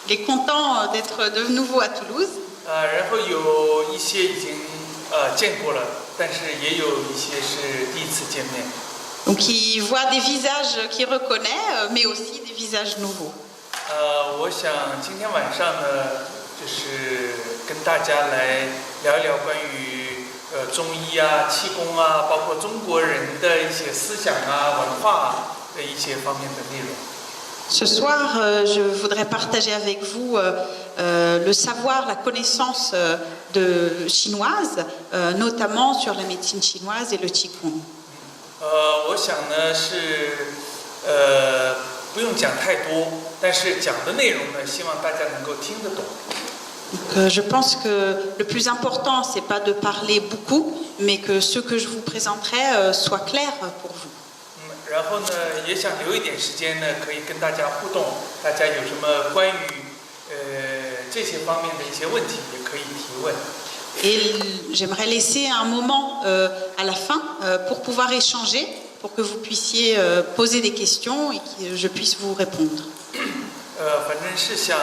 Il est content d'être de nouveau à Toulouse. 然后有一些已经见过了，但是也有一些是第一次见面。 Donc il voit des visages qu'il reconnaît, mais aussi des visages nouveaux. 我想今天晚上呢，就是跟大家来聊一聊关于中医啊、气功啊，包括中国人的一些思想啊、文化的一些方面的内容。 Ce soir, je voudrais partager avec vous le savoir, la connaissance chinoise, notamment sur la médecine chinoise et le qigong. 我想呢是不用讲太多，但是讲的内容呢，希望大家能够听得懂。 Donc, je pense que le plus important, c'est pas de parler beaucoup, mais que ce que je vous présenterai soit clair pour vous. 然后呢，也想留一点时间呢，可以跟大家互动。大家有什么关于这些方面的一些问题，也可以提问。 Et j'aimerais laisser un moment à la fin pour pouvoir échanger, pour que vous puissiez poser des questions et que je puisse vous répondre. 反正是想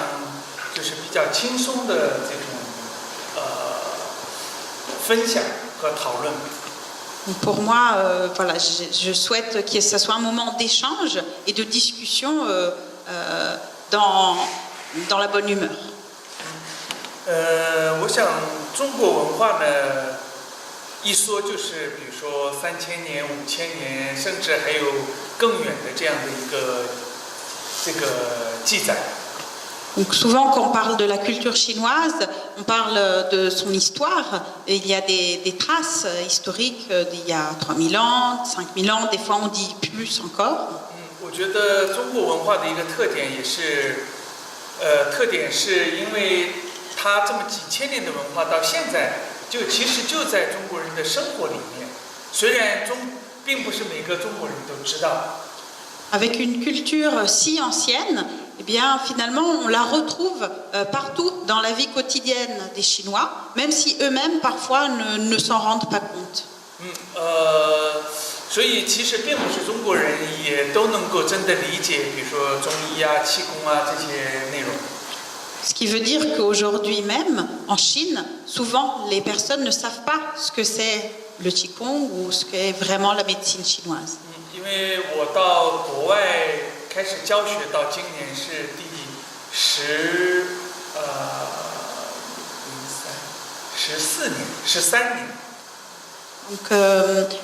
就是比较轻松的这种分享和讨论。 Pour moi, voilà, je souhaite que ce soit un moment d'échange et de discussion dans la bonne humeur. 我想中国文化呢，一说就是比如说3000年、5000年，甚至还有更远的这样的一个这个记载。 Donc souvent, quand on parle de la culture chinoise, on parle de son histoire. Et il y a des traces historiques d'il y a 3000 ans, 5000 ans, des fois on dit plus encore. 我觉得中国文化的一个特点也是，特点是因为它这么几千年的文化到现在，其实就在中国人的生活里面。虽然并不是每个中国人都知道。 Avec une culture si ancienne, eh bien, finalement, on la retrouve partout dans la vie quotidienne des Chinois, même si eux-mêmes, parfois, ne s'en rendent pas compte. 所以其实并不是中国人也都能够真的理解，比如说中医啊、气功啊这些内容。 Ce qui veut dire qu'aujourd'hui même, en Chine, souvent, les personnes ne savent pas ce que c'est le qigong ou ce qu'est vraiment la médecine chinoise. 因为我到国外开始教学到今年是第13年。 Donc,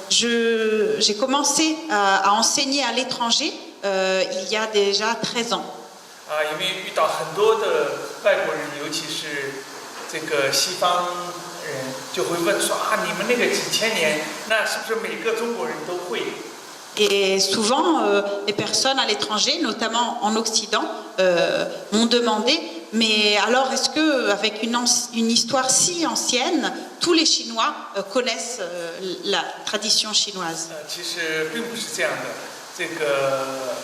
j'ai commencé à enseigner à l'étranger il y a déjà 13 ans. 因为遇到很多的外国人，尤其是这个西方人，就会问说你们那个几千年，那是不是每个中国人都会？ Et souvent, les personnes à l'étranger, notamment en Occident, m'ont demandé, mais alors est-ce qu'avec une histoire si ancienne, tous les Chinois connaissent la tradition chinoise? 其实并不是这样的。这个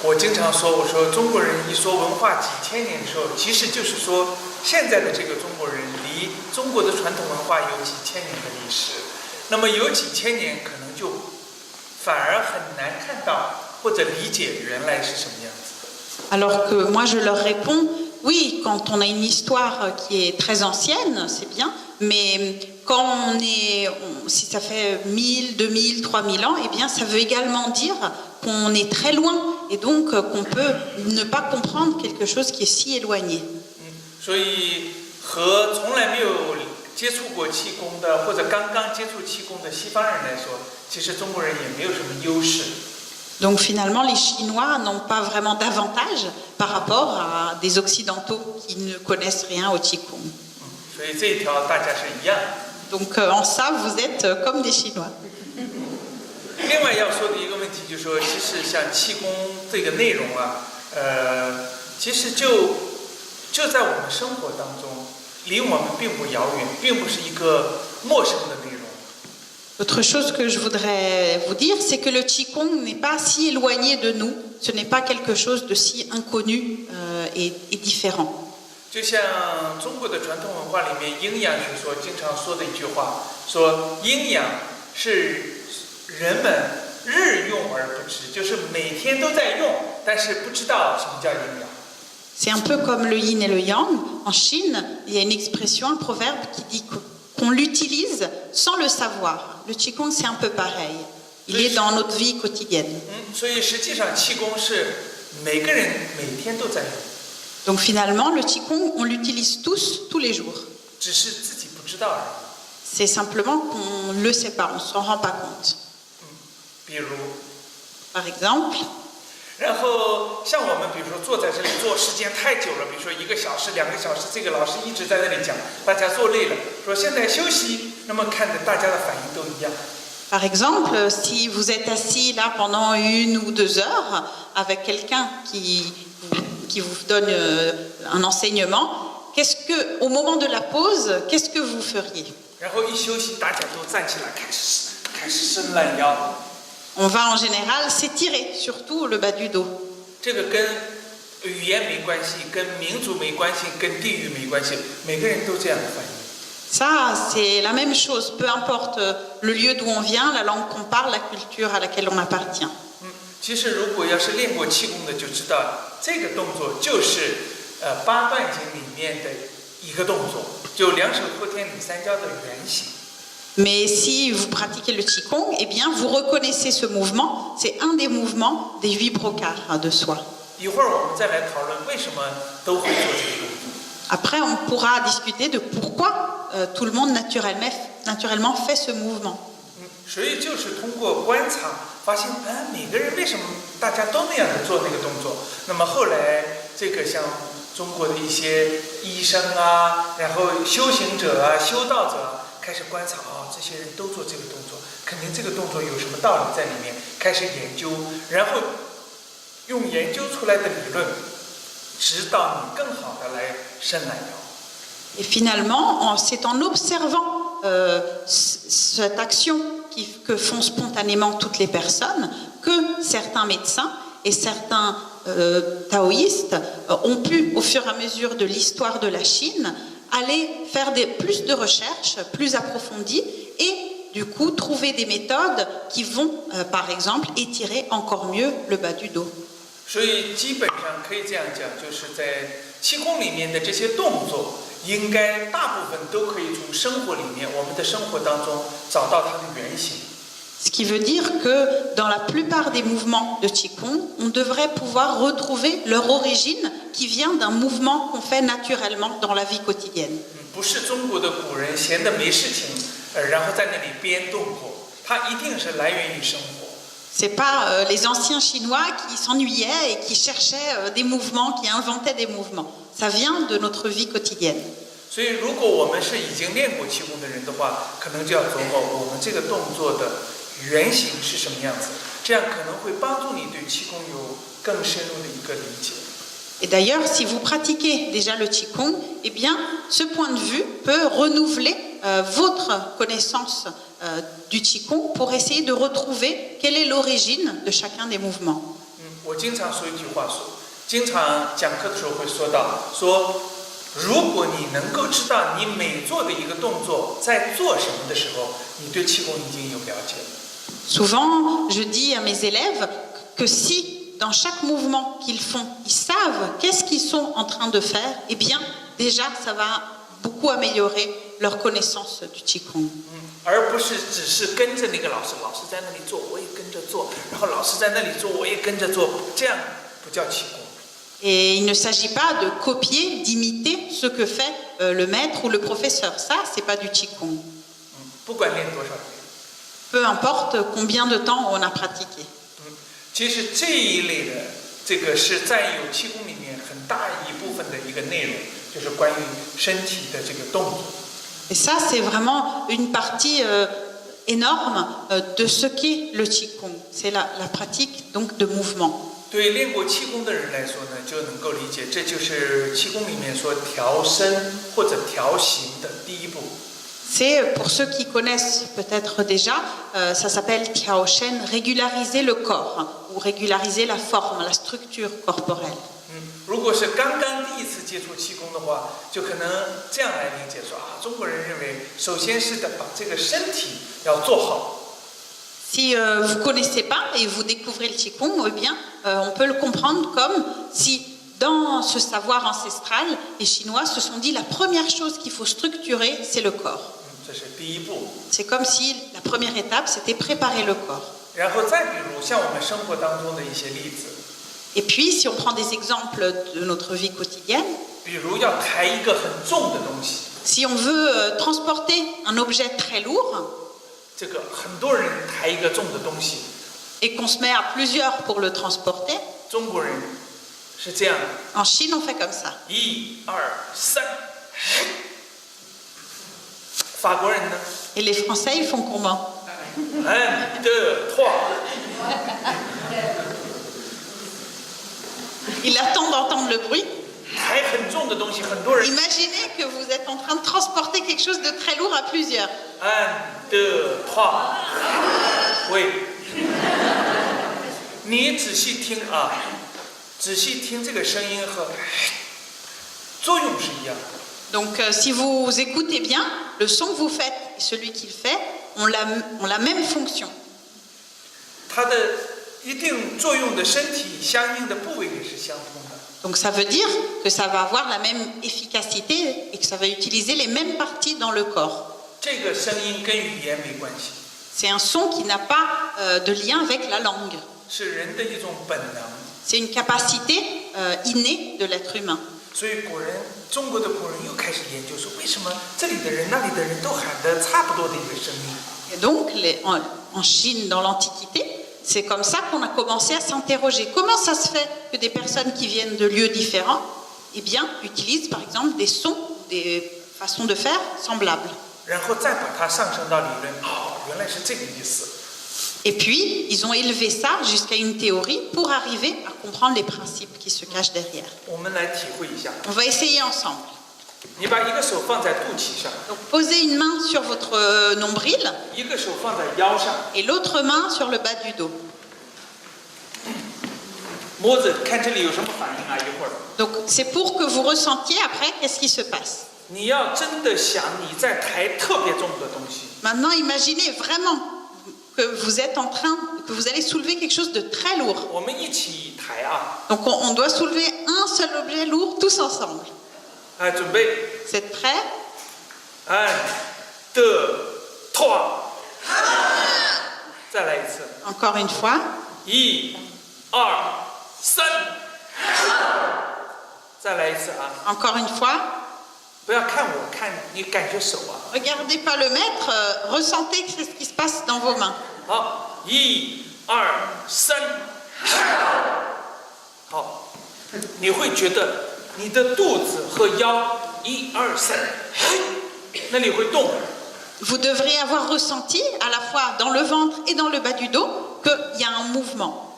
我经常说，我说中国人一说文化几千年的时候，其实就是说现在的这个中国人离中国的传统文化有几千年的历史，那么有几千年可能就 反而很难看到或者理解原来是什么样子。 Alors que moi je leur réponds, oui, quand on a une histoire qui est très ancienne, c'est bien, mais quand si ça fait 1000, 2000, 3000 ans, eh bien ça veut également dire qu'on est très loin et donc qu'on peut ne pas comprendre quelque chose qui est si éloigné. 所以和从来没有 接触过气功的或者刚刚接触气功的西方人来说，其实中国人也没有什么优势。 Donc finalement, les Chinois n'ont pas vraiment d'avantage par rapport à des Occidentaux qui ne connaissent rien au Qigong. 所以这一条大家是一样的。 Donc en ça, vous êtes comme des Chinois. 另外要说的一个问题就是说，其实像气功这个内容啊，其实就在我们生活当中。 离我们并不遥远，并不是一个陌生的内容。 Autre chose que je voudrais vous dire, c'est que le Qigong n'est pas si éloigné de nous, ce n'est pas quelque chose de si inconnu et différent. 就像中国的传统文化里面，阴阳学说经常说的一句话，说阴阳是人们日用而不知，就是每天都在用，但是不知道什么叫阴阳。C'est un peu comme le yin et le yang. En Chine, il y a une expression, un proverbe qui dit qu'on l'utilise sans le savoir. Le qigong, c'est un peu pareil. Il est dans notre vie quotidienne. 所以实际上气功是每个人每天都在用， Donc finalement, le qigong, on l'utilise tous les jours. 只是自己不知道而已。 C'est simplement qu'on ne le sait pas, on ne s'en rend pas compte. 比如， Par exemple, 然后像我们比如说坐在这里坐时间太久了，比如说1个小时、2个小时，这个老师一直在那里讲，大家坐累了，说现在休息，那么看着大家的反应都一样。 par exemple, si vous êtes assis là pendant 1 ou 2 heures avec quelqu'un qui vous donne un enseignement, au moment de la pause, qu'est-ce que vous feriez? 然后一休息，大家都站起来开始伸懒腰。 On va en général s'étirer, surtout le bas du dos. 这个跟语言没关系，跟民族没关系，跟地域没关系，每个人都这样的反应。 Ça, c'est la même chose, peu importe le lieu d'où on vient, la langue qu'on parle, la culture à laquelle on appartient. 其实如果要是练过气功的，就知道这个动作就是八段锦里面的一个动作，就两手托天理三交的原型。 Mais si vous pratiquez le qigong, eh bien, vous reconnaissez ce mouvement. C'est un des mouvements des 8 brocars de soi. 一会儿我们再来讨论为什么都会做这个动作。 Après, on pourra discuter de pourquoi tout le monde naturellement fait ce mouvement. 所以就是通过观察发现，每个人为什么大家都那样的做那个动作？那么后来这个像中国的一些医生啊，然后修行者啊、修道者啊，开始观察这些人都做这个动作，肯定这个动作有什么道理在里面，开始研究，然后用研究出来的理论，指导你更好的来伸懒腰。 Et finalement, c'est en observant cette action que font spontanément toutes les personnes que certains médecins et certains taoïstes ont pu, au fur et à mesure de l'histoire de la Chine, aller faire plus de recherches plus approfondies et du coup trouver des méthodes qui vont, par exemple, étirer encore mieux le bas du dos. 所以基本上可以这样讲，就是在气功里面的这些动作，应该大部分都可以从生活里面，我们的生活当中找到它的原型。 Ce qui veut dire que dans la plupart des mouvements de Qigong, on devrait pouvoir retrouver leur origine qui vient d'un mouvement qu'on fait naturellement dans la vie quotidienne. 不是中国的古人闲得没事情，然后在那里编动作，它一定是来源于生活。 C'est pas les anciens Chinois qui s'ennuyaient et qui cherchaient des mouvements, qui inventaient des mouvements. Ça vient de notre vie quotidienne. 所以，如果我们是已经练过气功的人的话，可能就要琢磨我们这个动作的原型是什么样子，这样可能会帮助你对气功有更深入的一个理解。 Et d'ailleurs, si vous pratiquez déjà le Qigong, eh bien, ce point de vue peut renouveler votre connaissance du Qigong pour essayer de retrouver quelle est l'origine de chacun des mouvements. 我经常说一句话经常讲课的时候会说到，如果你能够知道你每做的一个动作在做什么的时候，你对气功已经有了解了。 Souvent, je dis à mes élèves que si dans chaque mouvement qu'ils font, ils savent qu'est-ce qu'ils sont en train de faire, eh bien, déjà, ça va beaucoup améliorer leur connaissance du Qigong. 而不是只是跟着那个老师在那里做，我也跟着做，然后老师在那里做，我也跟着做，这样不叫气功。 Et il ne s'agit pas de copier, d'imiter ce que fait le maître ou le professeur. Ça, c'est pas du Qigong. 不管练多少年。 Peu importe combien de temps on a pratiqué. 其实这一类的这个是占有气功里面很大一部分的一个内容，就是关于身体的这个动作。 Et ça, c'est vraiment une partie énorme de ce qu'est le Qigong. C'est la pratique donc de mouvement. 对练过气功的人来说呢，就能够理解，这就是气功里面说调身或者调形的第一步。 C'est, pour ceux qui connaissent peut-être déjà, ça s'appelle Tiao Shen, régulariser le corps ou régulariser la forme, la structure corporelle. 如果是刚刚第一次接触气功的话，就可能这样来理解说中国人认为，首先是把这个身体要做好。 Si vous ne connaissez pas et vous découvrez le Qigong, eh bien, on peut le comprendre comme si Dans ce savoir ancestral, les Chinois se sont dit la première chose qu'il faut structurer, c'est le corps. 这是第一步。 C'est comme si la première étape, c'était préparer le corps. 然后再比如像我们生活当中的一些例子， Et puis, si on prend des exemples de notre vie quotidienne, 比如要抬一个很重的东西， si on veut transporter un objet très lourd 这个很多人抬一个重的东西， et qu'on se met à plusieurs pour le transporter, 中国人是这样的， en Chine, on fait comme ça. 1、2、3，法国人呢 Et les Français, ils font comment? ？1、2、3， Ils attendent d'entendre le bruit. 抬很重的东西，很多人 Imaginez que vous êtes en train de transporter quelque chose de très lourd à plusieurs. 1、2、3，喂，你仔细听啊，仔细听这个声音和作用是一样的。 Donc, si vous écoutez bien, le son que vous faites et celui qu'il fait ont la même fonction. 它的一定作用的身体相应的部位也是相通的。 Donc, ça veut dire que ça va avoir la même efficacité et que ça va utiliser les mêmes parties dans le corps. 这个声音跟语言没关系， C'est un son qui n'a pas de lien avec la langue. 是人的一种本能。 C'est une capacité innée de l'être humain. 所以中国的古人又开始研究说，为什么这里的人、那里的人都喊得差不多的一个声音？ Et donc, en Chine, dans l'Antiquité, c'est comme ça qu'on a commencé à s'interroger. Comment ça se fait que des personnes qui viennent de lieux différents, eh bien, utilisent par exemple des sons, des façons de faire semblables. 然后再把它上升到理论，哦，原来是这个意思。 Et puis, ils ont élevé ça jusqu'à une théorie pour arriver à comprendre les principes qui se cachent derrière. 我们来体会一下。 On va essayer ensemble. 你把一个手放在肚脐上， Donc, posez une main sur votre nombril 一个手放在腰上， et l'autre main sur le bas du dos. 摸着看这里有什么反应啊？一会儿， Donc, c'est pour que vous ressentiez après qu'est-ce qui se passe. 你要真的想你在抬特别重的东西， Maintenant, imaginez vraiment que vous êtes en train, que vous allez soulever quelque chose de très lourd. 我们一起抬啊！ Donc, on doit soulever un seul objet lourd tous ensemble. 哎，准备， Vous êtes prêts? 1、2、3，再来一次， Encore une fois. 1、2、3，再来一次啊！ Encore une fois. 不要看我，看你感觉手啊。 Regardez pas le maître, ressentez que c'est ce qui se passe dans vos mains. 好，1、2、3，好，你会觉得你的肚子和腰1、2、3，那里会动。 Vous devriez avoir ressenti à la fois dans le ventre et dans le bas du dos qu'il y a un mouvement.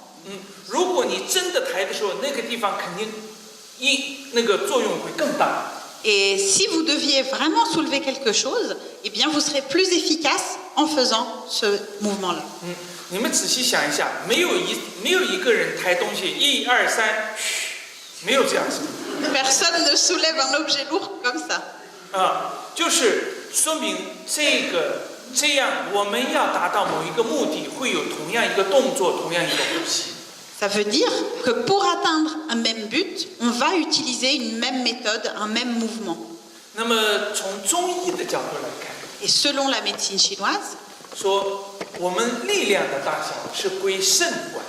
如果你真的抬的时候，那个地方肯定那个作用会更大。 Et si vous deviez vraiment soulever quelque chose, eh bien vous serez plus efficace en faisant ce mouvement-là. 你们仔细想一下，没有一个人抬东西1、2、3，没有这样子。 Personne ne soulève un objet lourd comme ça. 就是说明这样我们要达到某一个目的，会有同样一个动作，同样一个呼吸。 Ça veut dire que pour atteindre un même but, on va utiliser une même méthode, un même mouvement. 那么从中医的角度来看， Et selon la médecine chinoise, 说我们力量的大小是归肾管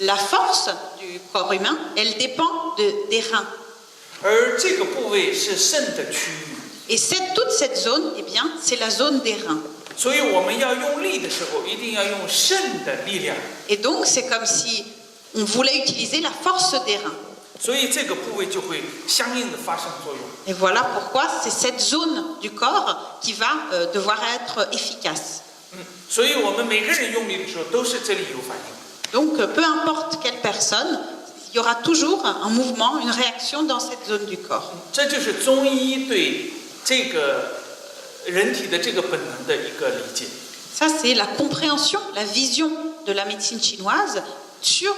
的， la force du corps humain, elle dépend des reins. 而这个部位是肾的区域。 Et toute cette zone, eh bien, c'est la zone des reins. 所以我们要用力的时候，一定要用肾的力量。 Et donc, c'est comme si on voulait utiliser la force des reins. 所以这个部位就会相应的发生作用。 Et voilà pourquoi c'est cette zone du corps qui va devoir être efficace. 所以我们每个人用力的时候，都是这里有反应。 Donc, peu importe quelle personne, il y aura toujours un mouvement, une réaction dans cette zone du corps. 这就是中医对这个人体的这个本能的一个理解。 Ça, c'est la compréhension, la vision de la médecine chinoise sur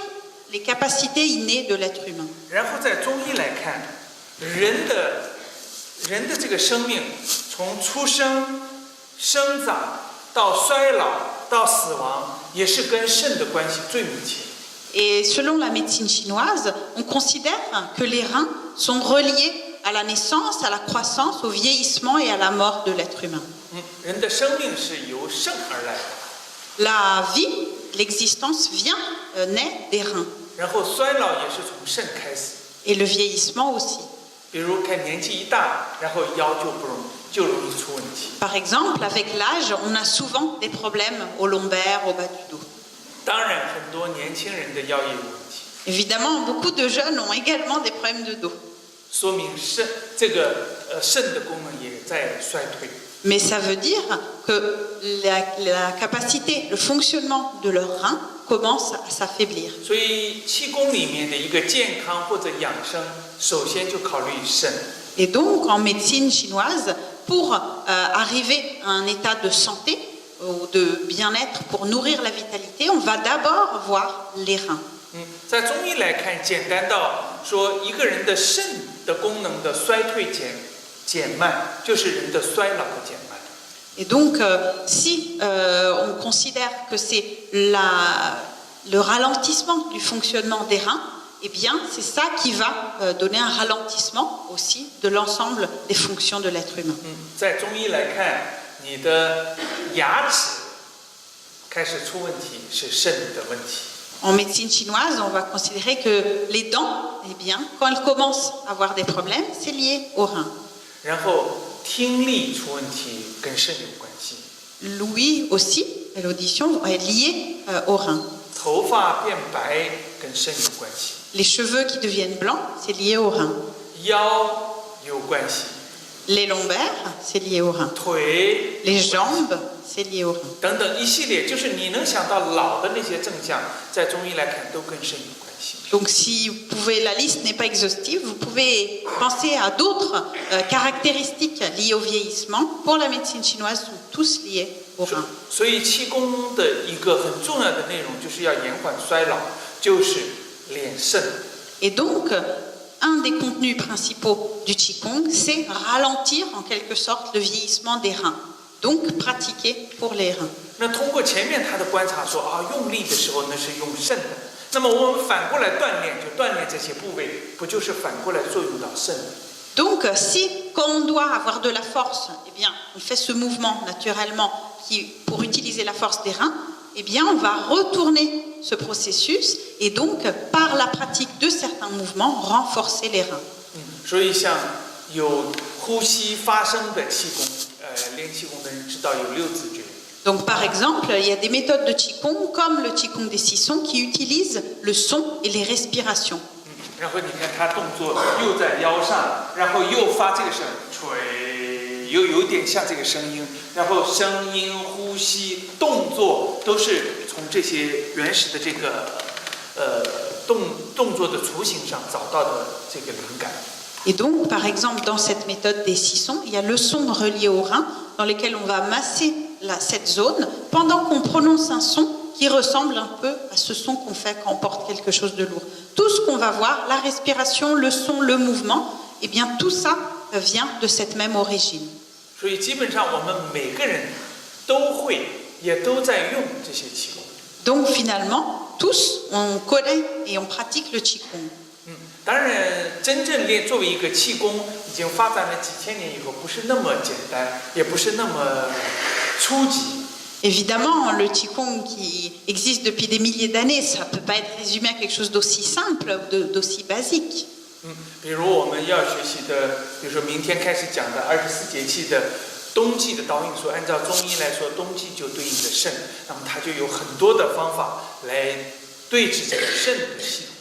les capacités innées de l'être humain. 然后在中医来看，人的这个生命，从出生、生长到衰老到死亡，也是跟肾的关系最密切。Et selon la médecine chinoise, on considère que les reins sont reliés à la naissance, à la croissance, au vieillissement et à la mort de l'être humain. 人的生命是由肾而来的， La vie, l'existence vient, naît des reins. 然后衰老也是从肾开始。 Et le vieillissement aussi. 比如看年纪一大，然后腰就容易出问题。 Par exemple, avec l'âge, on a souvent des problèmes au lombaire, au bas du dos. 当然，很多年轻人的腰也有问题， Évidemment, beaucoup de jeunes ont également des problèmes de dos. 说明肾的功能也在衰退。 Mais ça veut dire que la capacité, le fonctionnement de leurs reins commence à s'affaiblir. 所以气功里面的一个健康或者养生，首先就考虑肾。 Et donc, en médecine chinoise, pour arriver à un état de santé ou de bien-être, pour nourrir la vitalité, on va d'abord voir les reins. 在中医来看，简单到说一个人的肾的功能的衰退减慢，就是人的衰老的减慢。 Et donc, si on considère que c'est le ralentissement du fonctionnement des reins, eh bien, c'est ça qui va donner un ralentissement aussi de l'ensemble des fonctions de l'être humain. 在中医来看，你的牙齿开始出问题是肾的问题。 En médecine chinoise, on va considérer que les dents, eh bien, quand elles commencent à avoir des problèmes, c'est lié aux reins. 然后听力出问题跟肾有关系， L'ouïe aussi, l'audition, est liée aux reins. 头发变白跟肾有关系， Les cheveux qui deviennent blancs, c'est lié aux reins. 腰有关系， Les lombaires, c'est lié aux reins. 腿 Les jambes, c'est lié aux reins. 等等一系列，就是你能想到老的那些症状，在中医来看都跟肾有关系。 Donc si vous pouvez, la liste n'est pas exhaustive, vous pouvez penser à d'autres caractéristiques liées au vieillissement. Pour la médecine chinoise, sont tous liés aux reins. 所以气功的一个很重要的内容就是要延缓衰老，就是练肾。 Et donc, un des contenus principaux du Qigong, c'est ralentir en quelque sorte le vieillissement des reins. Donc, pratiquer pour les reins. 那通过前面他的观察说啊，用力的时候那是用肾的，那么我们反过来锻炼，就锻炼这些部位，不就是反过来作用到肾的？ Donc, si, quand on doit avoir de la force, eh bien, on fait ce mouvement naturellement pour utiliser la force des reins, eh bien, on va retourner ce processus et donc, par la pratique de certains mouvements, renforcer les reins. 所以像有呼吸发声的气功，练气功的人知道有六字诀。 Donc, par exemple, il y a des méthodes de Qigong, comme le Qigong des 6 sons, qui utilisent le son et les respirations. 然后你看他动作又在腰上，然后又发这个声，吹，又有点像这个声音，然后声音、呼吸、动作都是从这些原始的这个动作的雏形上找到的这个灵感。 Et donc, par exemple, dans cette méthode des 6 sons, il y a le son relié aux reins, dans lequel on va masser cette zone, pendant qu'on prononce un son qui ressemble un peu à ce son qu'on fait quand on porte quelque chose de lourd. Tout ce qu'on va voir, la respiration, le son, le mouvement, eh bien tout ça vient de cette même origine. 所以基本上我们每个人都会，也都在用这些气功。 Donc finalement, tous, on connaît et on pratique le Qigong. 当然，真正作为一个气功，已经发展了几千年以后，不是那么简单，也不是那么初级。 Évidemment, le Qigong qui existe depuis des milliers d'années, ça ne peut pas être résumé à quelque chose d'aussi simple, d'aussi basique. 比如我们要学习的，比如说明天开始讲的24节气的冬季的导引术，按照中医来说，冬季就对应着肾，那么它就有很多的方法来对治这个肾的系统。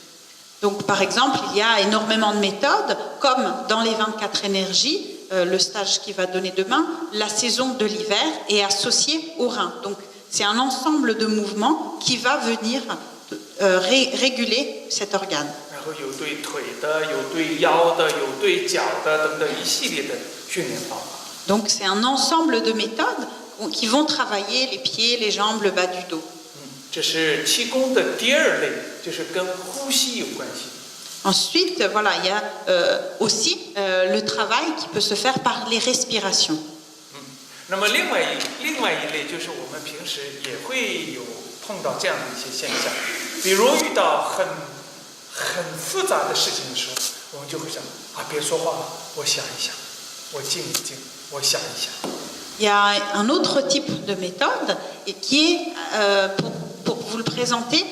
Donc, par exemple, il y a énormément de méthodes, comme dans les 24 énergies, le stage qui va donner demain, la saison de l'hiver est associée au rein. Donc, c'est un ensemble de mouvements qui va venir réguler cet organe. 然后有对腿的，有对腰的，有对脚的等等一系列的训练方法。 Donc, c'est un ensemble de méthodes qui vont travailler les pieds, les jambes, le bas du dos. 这是气功的第二类，就是跟呼吸有关系。 Ensuite, voilà, il y a aussi le travail qui peut se faire par les respirations. 那么另外一类就是我们平时也会有碰到这样的一些现象，比如遇到很复杂的事情的时候，我们就会想别说话了，我想一想，我静一静，我想一想。Il y a un autre type de méthode et qui est, pour vous le présenter,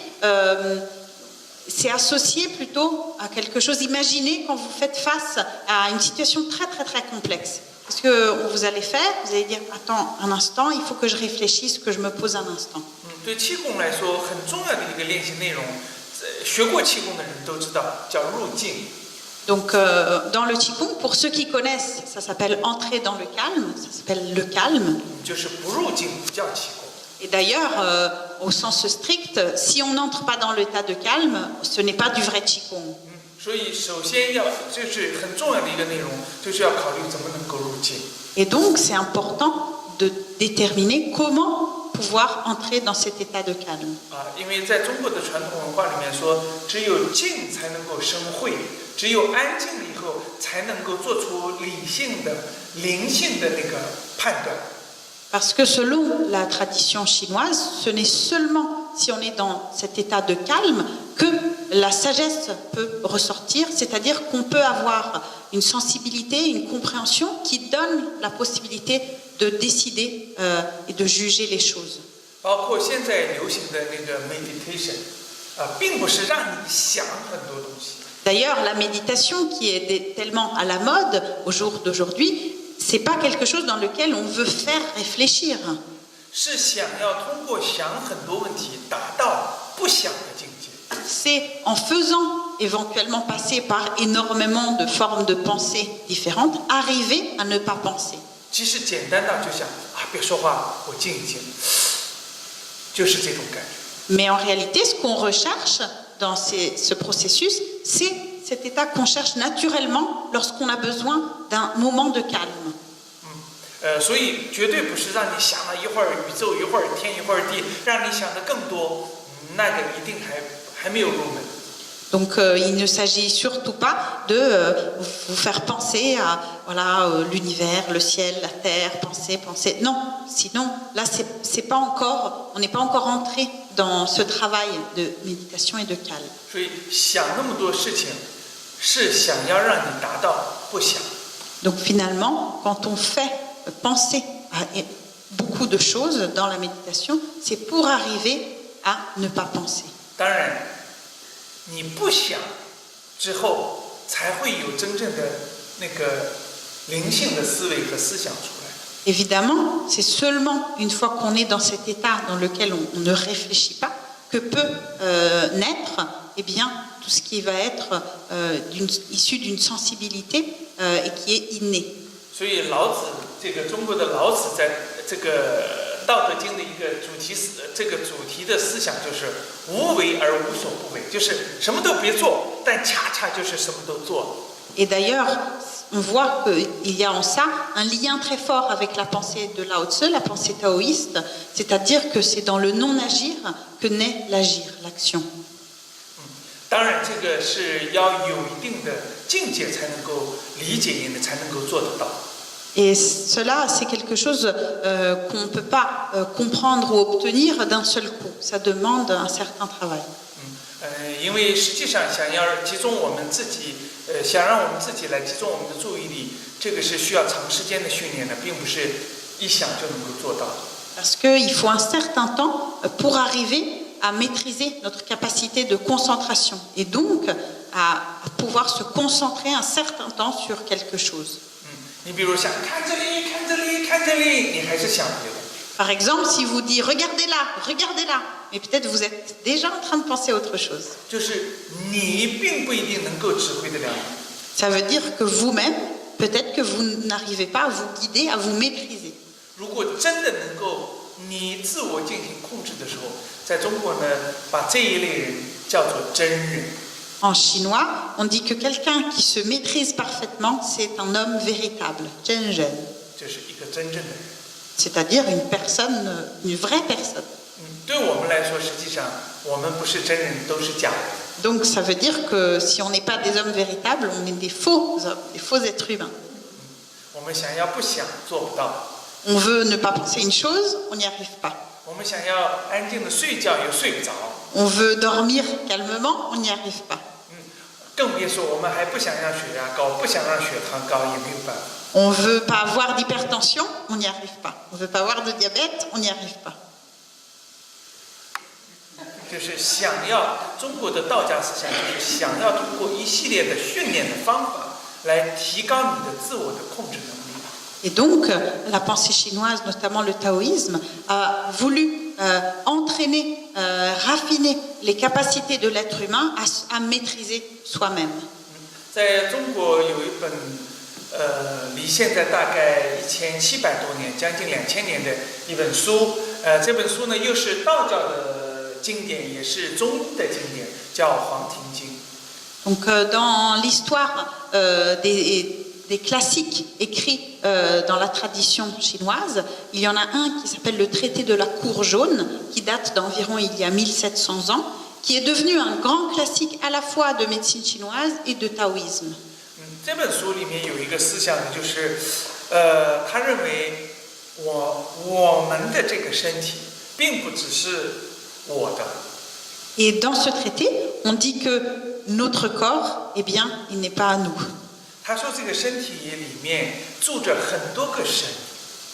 c'est associé plutôt à quelque chose. Imaginez quand vous faites face à une situation très très très complexe. Qu'est-ce que vous allez faire? Vous allez dire, attends un instant, il faut que je réfléchisse, que je me pose un instant. 对气功来说，很重要的一个练习内容，学过气功的人都知道，叫入静。Donc, dans le Qigong, pour ceux qui connaissent, ça s'appelle entrer dans le calme, ça s'appelle le calme. 就是不入静不叫气功。 Et d'ailleurs, au sens strict, si on n'entre pas dans l'état de calme, ce n'est pas du vrai Qigong. 所以，首先就是很重要的一个内容，就是要考虑怎么能够入静。 Et donc, c'est important de déterminer comment pouvoir entrer dans cet état de calme. 因为在中国的传统文化里面说，只有静才能够生慧，只有安静了以后，才能够做出理性的、灵性的那个判断。 Parce que selon la tradition chinoise, ce n'est seulement si on est dans cet état de calme que la sagesse peut ressortir, c'est-à-dire qu'on peut avoir une sensibilité, une compréhension qui donne la possibilité de décider et de juger les choses. 包括现在流行的那个 meditation，并不是让你想很多东西。 D'ailleurs, la méditation qui est tellement à la mode au jour d'aujourd'hui, c'est pas quelque chose dans lequel on veut faire réfléchir. 是想要通过想很多问题达到不想的境界。 C'est en faisant éventuellement passer par énormément de formes de pensée différentes, arriver à ne pas penser. 其实简单到就想别说话，我静一静，就是这种感觉。 Mais en réalité, ce qu'on recherche dans ce processus, c'est cet état qu'on cherche naturellement lorsqu'on a besoin d'un moment de calme. 所以绝对不是让你想了一会儿宇宙，一会儿天，一会儿地，让你想的更多，那个一定还没有入门。 Donc, il ne s'agit surtout pas de vous faire penser à l'univers, le ciel, la terre, penser. Non, sinon, là, c'est pas encore, on n'est pas encore entré dans ce travail de méditation et de calme. 所以想那么多事情，是想要让你达到不想。 Donc, finalement, quand on fait penser à beaucoup de choses dans la méditation, c'est pour arriver à ne pas penser. 当然，你不想之后，才会有真正的那个灵性的思维和思想出来。 Évidemment, c'est seulement une fois qu'on est dans cet état dans lequel on ne réfléchit pas que peut naître bien, tout ce qui va être issu d'une sensibilité et qui est inné. 所以老子中国的老子在这个《道德经》的一个主题的思想就是无为而无所不为，就是什么都别做，但恰恰就是什么都做。 Et d'ailleurs, on voit qu'il y a en ça un lien très fort avec la pensée de Lao Tzu, la pensée taoïste, c'est-à-dire que c'est dans le non-agir que naît l'agir, l'action. 当然，这个是要有一定的境界才能够理解，也才能够做得到。 Et cela, c'est quelque chose qu'on ne peut pas comprendre ou obtenir d'un seul coup. Ça demande un certain travail. 因为实际上想要集中我们自己，想让我们自己来集中我们的注意力，这个是需要长时间的训练的，并不是一想就能够做到。 Parce qu'il faut un certain temps pour arriver à maîtriser notre capacité de concentration et donc à pouvoir se concentrer un certain temps sur quelque chose. 你比如想看这里，看这里，看这里，你还是想别的。 Par exemple, si vous dites regardez là, regardez là, mais peut-être vous êtes déjà en train de penser à autre chose. 就是你并不一定能够指挥得了。 Ça veut dire que vous-même, peut-être que vous n'arrivez pas à vous guider, à vous maîtriser. 如果真的能够你自我进行控制的时候，在中国呢，把这一类人叫做真人。 En chinois, on dit que quelqu'un qui se maîtrise parfaitement, c'est un homme véritable, zhenzhen. 就是一个真正的人。 C'est-à-dire une personne, une vraie personne. 对我们来说，实际上我们不是真人，都是假人。 Donc ça veut dire que si on n'est pas des hommes véritables, on est des faux hommes, des faux êtres humains. 我们想要不想做不到， On veut ne pas penser une chose, on n'y arrive pas. 我们想要安静的睡觉又睡不着。On veut dormir calmement, on n'y arrive pas. 更别说我们还不想让血压高，不想让血糖高，也没有办法。On ne veut pas avoir d'hypertension, on n'y arrive pas. On ne veut pas avoir de diabète, on n'y arrive pas. 就是想要中国的道家思想，就是想要通过一系列的训练的方法来提高你的自我的控制能力。 Et donc, la pensée chinoise, notamment le taoïsme, a voulu entraîner, raffiner les capacités de l'être humain à maîtriser soi-même. 在中国有一本离现在大概1700多年，将近2000年的一本书。这本书呢，又是道教的经典，也是中医的经典，叫《黄庭经》。 Donc, dans l'histoire des classiques écrits dans la tradition chinoise, il y en a un qui s'appelle le traité de la Cour jaune, qui date d'environ il y a 1700 ans, qui est devenu un grand classique à la fois de médecine chinoise et de taoïsme. 这本书里面有一个思想呢，就是他认为我们的这个身体并不只是我的。 Et dans ce traité, on dit que notre corps, eh bien, il n'est pas à nous. 他说这个身体里面住着很多个神。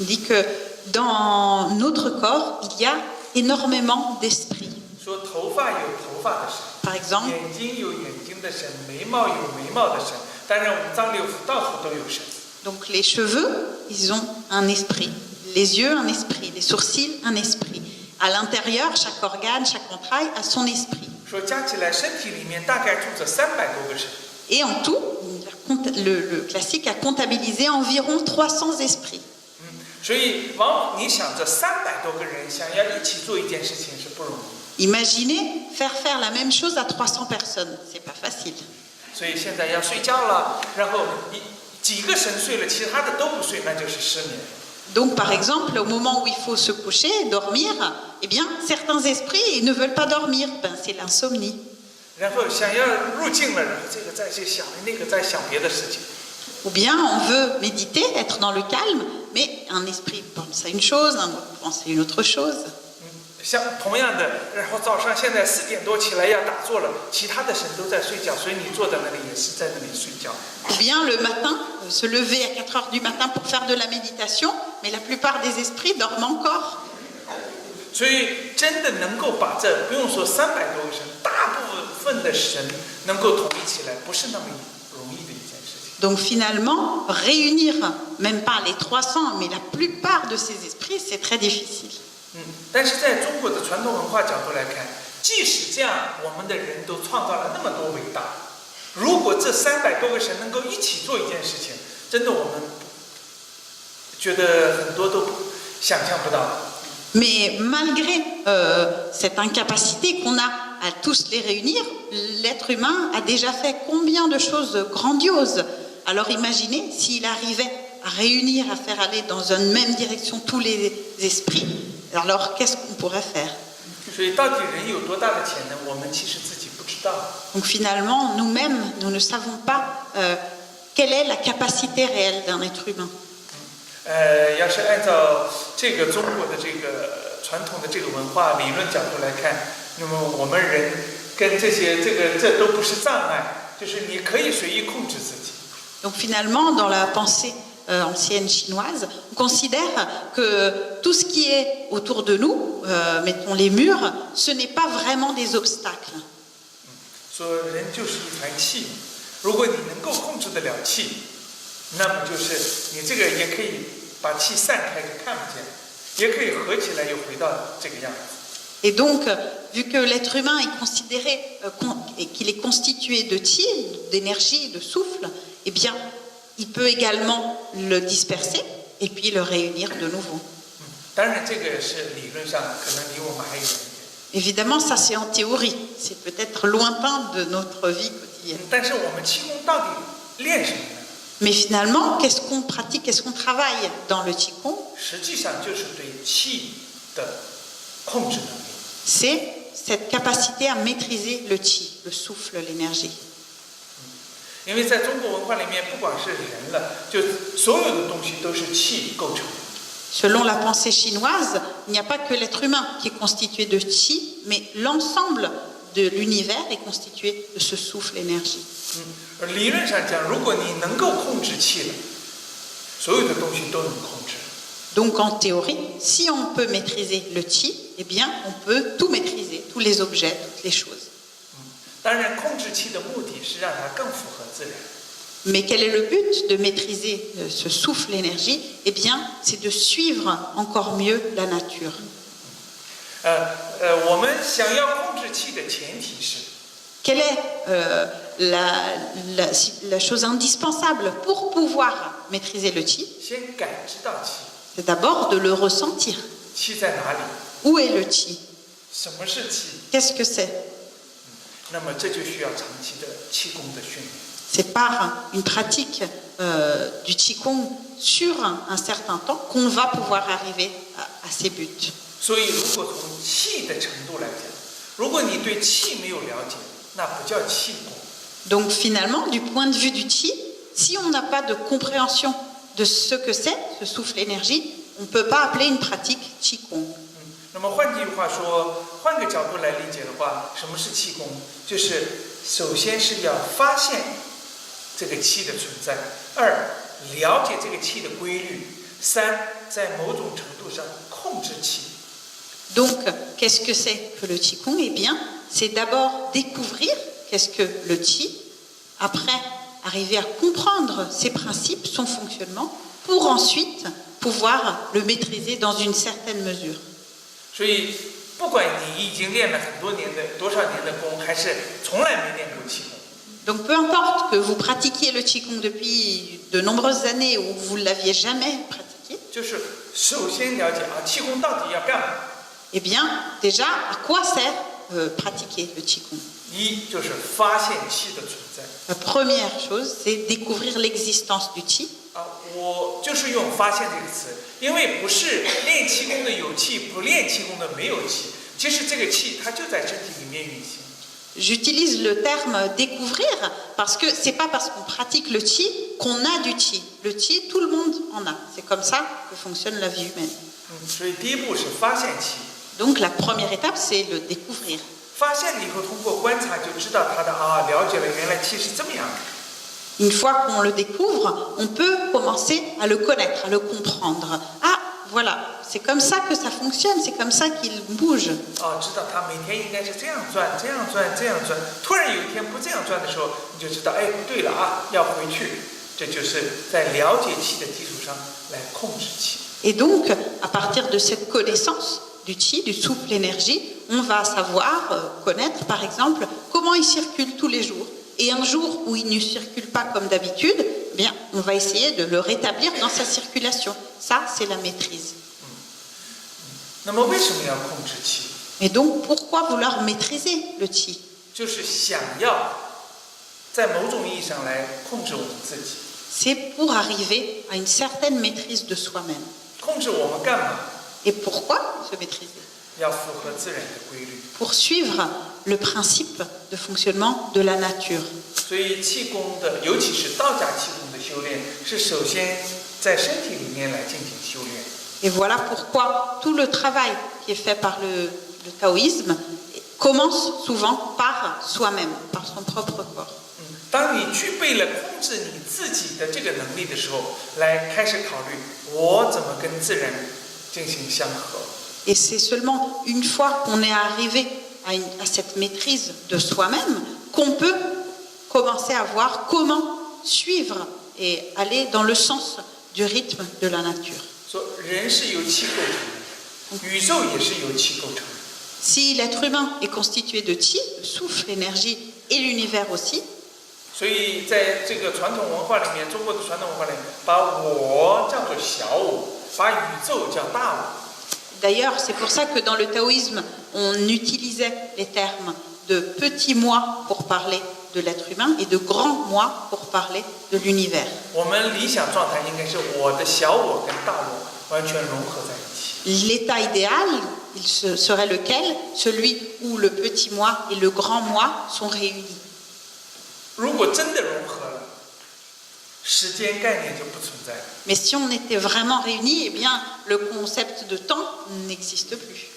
Il dit que dans notre corps, il y a énormément d'esprits. 说头发有头发的神， Par exemple, 眼睛有眼睛的神，眉毛有眉毛的神。当然，我们脏六腑到处都有神。 donc les cheveux, ils ont un esprit. Les yeux, un esprit. Les sourcils, un esprit. À l'intérieur, chaque organe, chaque entraille a son esprit. 说加起来，身体里面大概住着300多个神。 Et en tout, le classique a comptabilisé environ 300 esprits. 所以，往往你想着300多个人想要一起做一件事情是不容易。 Imaginez faire la même chose à 300 personnes. C'est pas facile. 所以现在要睡觉了，然后几个神睡了，其他的都不睡，那就是失眠。 Donc, par exemple, au moment où il faut se coucher, dormir, eh bien, certains esprits ne veulent pas dormir. Ben, c'est l'insomnie. 然后想要入境了，然后这个再去想，那个再想别的事情。 Ou bien, on veut méditer, être dans le calme, mais un esprit pense à une chose, un autre pense à une autre chose. 像同样的，然后早上现在4点多起来要打坐了，其他的神都在睡觉，所以你坐在那里也是在那里睡觉。 Ou bien, le matin, se lever à 4 heures du matin pour faire de la méditation, mais la plupart des esprits dorment encore. 所以真的能够把这不用说300多个神，大部分的神能够统一起来，不是那么容易的一件事情。 Donc finalement, réunir même pas les 300, mais la plupart de ces esprits, c'est très difficile. 但是在中国的传统文化角度来看，即使这样，我们的人都创造了那么多伟大。如果这300多个神能够一起做一件事情，真的我们觉得很多都想象不到。 Mais malgré cette incapacité qu'on a à tous les réunir, l'être humain a déjà fait combien de choses grandioses. Alors imaginez s'il arrivait à réunir, à faire aller dans une même direction tous les esprits, alors qu'est-ce qu'on pourrait faire? 所以到底人有多大的潜能，我们其实自己不知道。 Donc finalement, nous-mêmes, nous ne savons pas quelle est la capacité réelle d'un être humain. 要是按照这个中国的这个传统的这个文化理论角度来看，那么我们人跟这都不是障碍，就是你可以随意控制自己。 Donc finalement, dans la pensée ancienne chinoise, on considère que tout ce qui est autour de nous, mettons les murs, ce n'est pas vraiment des obstacles. 说人就是一团气，如果你能够控制得了气，那么就是你这个也可以把气散开，就看不见，也可以合起来又回到这个样子。 Et donc, vu que l'être humain est considéré et qu'il est constitué de qi, d'énergie, de souffle, eh bien, il peut également le disperser et puis le réunir de nouveau. 当然，这个是理论上可能离我们还远一点。 Évidemment, ça c'est en théorie, c'est peut-être lointain de notre vie quotidienne. 但是我们气功到底练什么呢？ Mais finalement, qu'est-ce qu'on pratique, qu'est-ce qu'on travaille dans le Qigong? 实际上就是对气的控制能力。 C'est cette capacité à maîtriser le qi, le souffle, l'énergie. 因为在中国文化里面，不管是人了，就所有的东西都是气构成的。Selon la pensée chinoise, il n'y a pas que l'être humain qui est constitué de qi, mais l'ensemble de l'univers est constitué de ce souffle énergie. 理论上讲，如果你能够控制气了，所有的东西都能控制。 Donc en théorie, si on peut maîtriser le qi, eh bien on peut tout maîtriser, tous les objets, toutes les choses. 当然，控制气的目的是让它更符合自然。 Mais quel est le but de maîtriser ce souffle énergie? Eh bien, c'est de suivre encore mieux la nature. 我们想要控制气的前提是， Quelle est la chose indispensable pour pouvoir maîtriser le qi? 先感知到气， C'est d'abord de le ressentir. 气在哪里？ Où est le qi? 什么是气？ Qu'est-ce que c'est? 那么这就需要长期的气功的训练。 C'est par une pratique du qigong sur un certain temps qu'on va pouvoir arriver à ces buts. 所以，如果从气的程度来讲，如果你对气没有了解，那不叫气功。 Donc finalement, du point de vue du qi, si on n'a pas de compréhension de ce que c'est, ce souffle énergie, on ne peut pas appeler une pratique qigong. 那么换句话说，换个角度来理解的话，什么是气功？就是首先是要发现这个气的存在，二了解这个气的规律，三在某种程度上控制气。 Donc, qu'est-ce que c'est que le qigong? Eh bien, c'est d'abord découvrir qu'est-ce que le qi, après arriver à comprendre ses principes, son fonctionnement, pour ensuite pouvoir le maîtriser dans une certaine mesure. 所以，不管你已经练了很多年的多少年的功，还是从来没练过气功， Donc, peu importe que vous pratiquiez le qigong depuis de nombreuses années ou vous ne l'aviez jamais pratiqué, 就是首先了解啊，气功到底要干嘛？ eh bien, déjà, à quoi sert pratiquer le qigong? 一就是发现气的存在。 La première chose, c'est découvrir l'existence du qi. 啊，我就是用"发现"这个词，因为不是练气功的有气，不练气功的没有气。其实这个气它就在身体里面运行。 J'utilise le terme découvrir parce que c'est pas parce qu'on pratique le qi qu'on a du qi. Le qi, tout le monde en a. C'est comme ça que fonctionne la vie humaine. 所以第一步是发现气， Donc la première étape, c'est le découvrir. 发现了以后通过观察就知道它的啊，了解了原来气是这么样的。 Une fois qu'on le découvre, on peut commencer à le connaître, à le comprendre. Ah, voilà, c'est comme ça que ça fonctionne, c'est comme ça qu'il bouge. 啊，知道它每天应该是这样转，这样转，这样转。突然有一天不这样转的时候，你就知道，哎，不对了啊，要回去。这就是在了解气的基础上来控制气。 Et donc, à partir de cette connaissance du qi, du souffle énergie, on va savoir connaître, par exemple, comment il circule tous les jours. Et un jour où il ne circule pas comme d'habitude, eh bien, on va essayer de le rétablir dans sa circulation. Ça, c'est la maîtrise. 那么为什么要控制气？ Et donc, pourquoi vouloir maîtriser le qi? 就是想要在某种意义上来控制我们自己。 C'est pour arriver à une certaine maîtrise de soi-même. 控制我们干嘛？ Et pourquoi se maîtriser? 要符合自然的规律。 Pour suivre le principe de fonctionnement de la nature. 所以气功的，尤其是道家气功的修炼，是首先在身体里面来进行修炼。 Et voilà pourquoi tout le travail qui est fait par le taoïsme commence souvent par soi-même, par son propre corps. 当你具备了控制你自己的这个能力的时候，来开始考虑我怎么跟自然进行相合。 Et c'est seulement une fois qu'on est arrivé à cette maîtrise de soi-même qu'on peut commencer à voir comment suivre et aller dans le sens du rythme de la nature. 说人是由气构成的，宇宙也是由气构成的。 Si l'être humain est constitué de qi, le souffle, l'énergie et l'univers aussi, 所以在这个传统文化里面，中国的传统文化里面，把我叫做小我，把宇宙叫大我。 d'ailleurs c'est pour ça que dans le taoïsme on utilisait les termes de petit moi pour parler de l'être humain et de grand moi pour parler de l'univers. 我们理想状态应该是我的小我跟大我完全融合在一起。 L'état idéal, serait lequel? Celui où le petit moi et le grand moi sont réunis. 如果真的融合了，时间概念就不存在了。 Mais si on était vraiment réunis, eh bien, le concept de temps n'existe plus.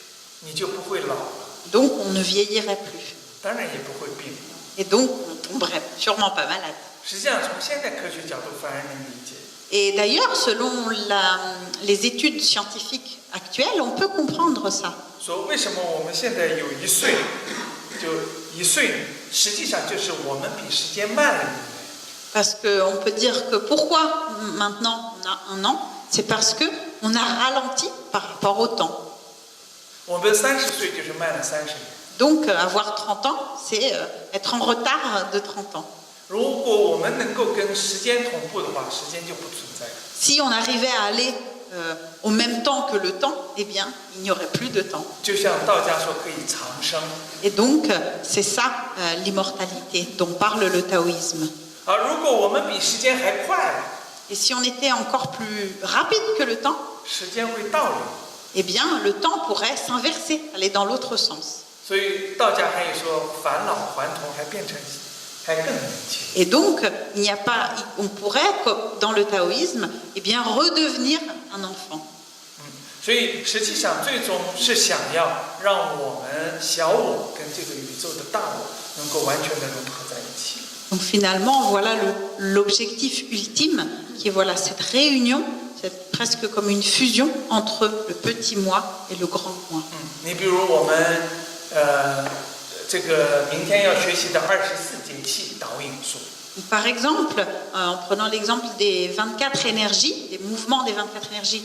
你就不会老了， Donc, on ne vieillirait plus. 当然也不会病。 Et donc, on tomberait sûrement pas malade. 实际上，从现代科学角度反而能理解。 Et d'ailleurs, selon les études scientifiques actuelles, on peut comprendre ça. 说为什么我们现在有1岁，就1岁，实际上就是我们比时间慢了1年。 Parce qu'on peut dire que pourquoi maintenant on a 1 an, c'est parce qu'on a ralenti par rapport au temps. 我们30岁就是慢了30年。 Donc, avoir 30 ans, c'est être en retard de 30 ans. 如果我们能够跟时间同步的话，时间就不存在了。 Si on arrivait à aller au même temps que le temps, eh bien, il n'y aurait plus de temps. 就像道家说可以长生， Et donc, c'est ça l'immortalité dont parle le taoïsme. 而如果我们比时间还快， Et si on était encore plus rapide que le temps, 时间会倒流。 eh bien, le temps pourrait s'inverser, aller dans l'autre sens. 所以道家还有说返老还童，还更年轻。 Et donc, il n'y a pas, on pourrait, comme dans le taoïsme, eh bien, redevenir un enfant. 所以实际上最终是想要让我们小我跟这个宇宙的大我能够完全的融合在一起。 Donc finalement, voilà l'objectif ultime, qui est voilà cette réunion, c'est presque comme une fusion entre le petit moi et le grand moi. 你比如我们这个明天要学习的24节气导引术。 Par exemple, en prenant l'exemple des 24 énergies, des mouvements des 24 énergies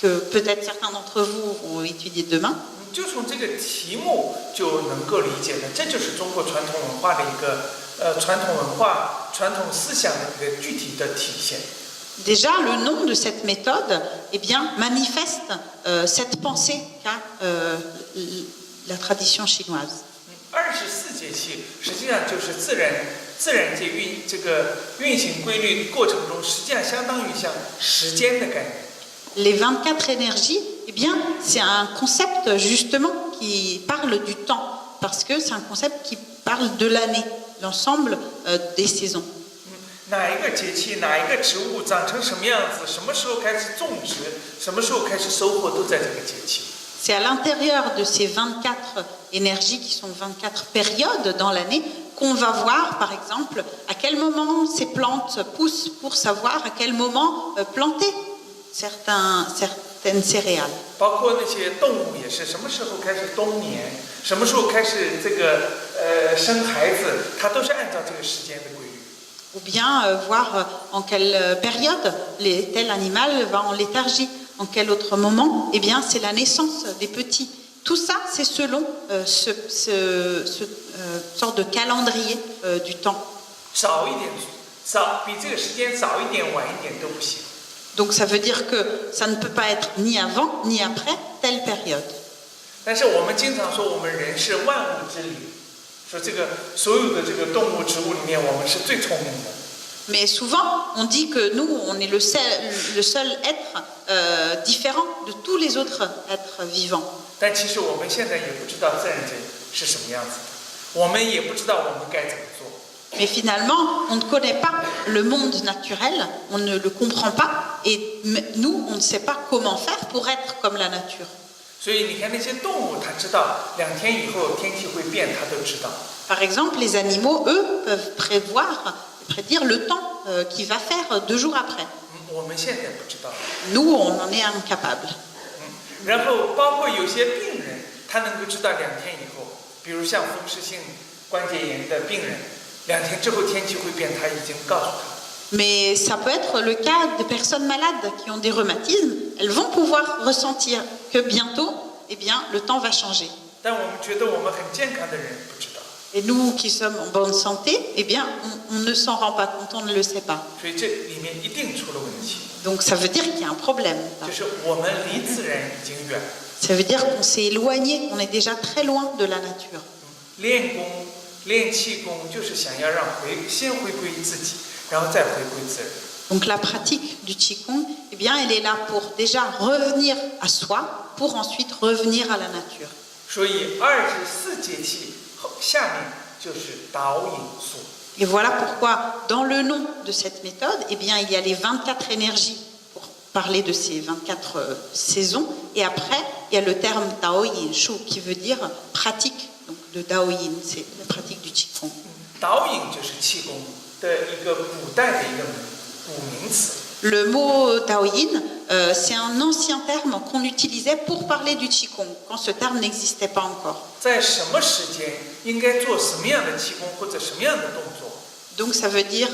que peut-être certains d'entre vous vont étudier demain, 就从这个题目就能够理解的，这就是中国传统文化的一个传统文化、传统思想的一个具体的体现。 déjà le nom de cette méthode eh bien, manifeste cette pensée qu'a la tradition chinoise. 24节气实际上就是自然界运行规律过程中，实际上相当于像时间的概念。 Les 24 énergies, eh bien, c'est un concept justement qui parle du temps, parce que c'est un concept qui parle de l'année, l'ensemble des saisons. 哪一个节气，哪一个植物长成什么样子，什么时候开始种植，什么时候开始收获，都在这个节气。 C'est à l'intérieur de ces 24 énergies qui sont 24 périodes dans l'année qu'on va voir, par exemple, à quel moment ces plantes poussent pour savoir à quel moment planter certaines céréales. 包括那些动物也是，什么时候开始冬眠，什么时候开始这个生孩子，它都是按照这个时间的规律。 Ou bien voir en quelle période tel animal va en léthargie, en quel autre moment, eh bien c'est la naissance des petits. Tout ça, c'est selon ce sorte de calendrier du temps. 少一点，比这个时间早一点、晚一点都不行。 Donc ça veut dire que ça ne peut pas être ni avant ni après telle période. 但是我们经常说，我们人是万物之灵。 说这个所有的这个动物、植物里面，我们是最聪明的。 Mais souvent, on dit que nous, on est le seul être différent de tous les autres êtres vivants. 但其实我们现在也不知道自然界是什么样子的，我们也不知道我们该怎么做。 Mais finalement, on ne connaît pas le monde naturel, on ne le comprend pas, et nous, on ne sait pas comment faire pour être comme la nature. 所以你看那些动物，它知道2天以后天气会变，它都知道。 Par exemple, les animaux, eux, peuvent prédire le temps qu'il va faire 2 jours après. 我们现在不知道。 Nous, on en est incapable. 然后包括有些病人，他能够知道2天以后，比如像风湿性关节炎的病人，2天之后天气会变，他已经告诉他。 Mais ça peut être le cas des personnes malades qui ont des rhumatismes. Elles vont pouvoir ressentir que bientôt, eh bien, le temps va changer. 但我们觉得我们很健康的人不知道。 Et nous qui sommes en bonne santé, eh bien, on ne s'en rend pas compte, on ne le sait pas. 所以这里面一定出了问题。 Donc ça veut dire qu'il y a un problème. 就是我们离自然已经远。 Ça veut dire qu'on s'est éloigné, on est déjà très loin de la nature. 练功、练气功，就是想要先回归自己，然后再回归自然。 Donc la pratique du Qigong, eh bien, elle est là pour déjà revenir à soi, pour ensuite revenir à la nature. 所以24节气下面就是导引术。Et voilà pourquoi, dans le nom de cette méthode, eh bien, il y a les 24 énergies pour parler de ces 24 saisons. Et après, il y a le terme Daoyin Shu qui veut dire pratique. Donc, le Daoyin, c'est la pratique du Qigong. 导引就是气功的一个古代的一个古名词。 Le mot Daoyin, c'est un ancien terme qu'on utilisait pour parler du Qigong, quand ce terme n'existait pas encore. 在什么时间应该做什么样的气功或者什么样的动作？ Donc ça veut dire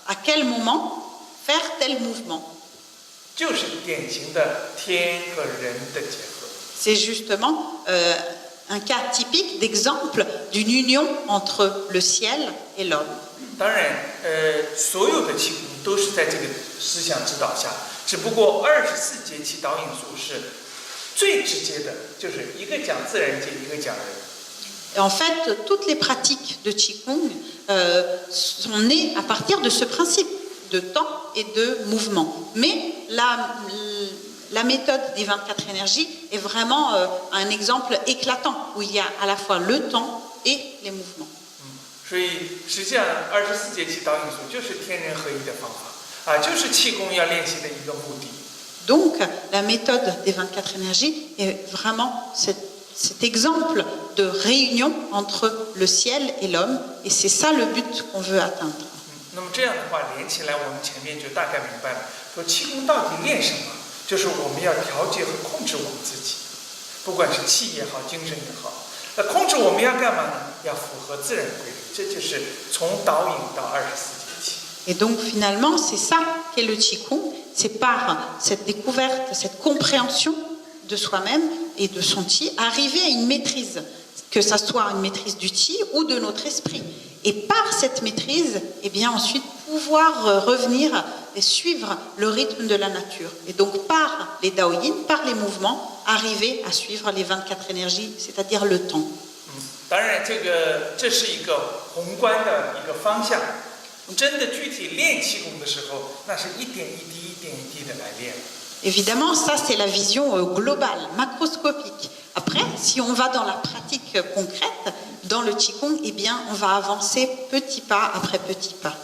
à quel moment faire tel mouvement. 就是典型的天和人的结合。 C'est justement un cas typique d'exemple d'une union entre le ciel et l'homme. 当然，所有的气功都是在这个思想指导下，只不过24节气导引术是最直接的，就是一个讲自然界，一个讲人。 Et en fait, toutes les pratiques de Qigong sont nées à partir de ce principe de temps et de mouvement. Mais la méthode des 24 énergies est vraiment un exemple éclatant où il y a à la fois le temps et les mouvements. 所以实际上24节气导引术就是天人合一的方法啊，就是气功要练习的一个目的。 Donc, la méthode des 24 énergies est vraiment cet exemple de réunion entre le ciel et l'homme, et c'est ça le but qu'on veut atteindre. 那么这样的话连起来，我们前面就大概明白了，说气功到底练什么？就是我们要调节和控制我们自己，不管是气也好，精神也好。那控制我们要干嘛呢？要符合自然规律，这就是从导引到24节气。 Et donc, finalement, c'est ça qu'est le Qigong, c'est par cette découverte, cette compréhension de soi-même et de son Qi, arriver à une maîtrise, que ça soit une maîtrise du Qi ou de notre esprit. Et par cette maîtrise, eh bien ensuite pouvoir revenir et suivre le rythme de la nature. Et donc par les Daoyin, par les mouvements, arriver à suivre les 24 énergies, c'est-à-dire le temps. 当然，这是一个宏观的一个方向。真的具体练气功的时候，那是一点一滴、一点一滴的来练。 Évidemment, ça c'est la vision globale, macroscopique. Après, si on va dans la pratique concrète, dans le Qigong, eh bien, on va avancer petit pas après petit pas.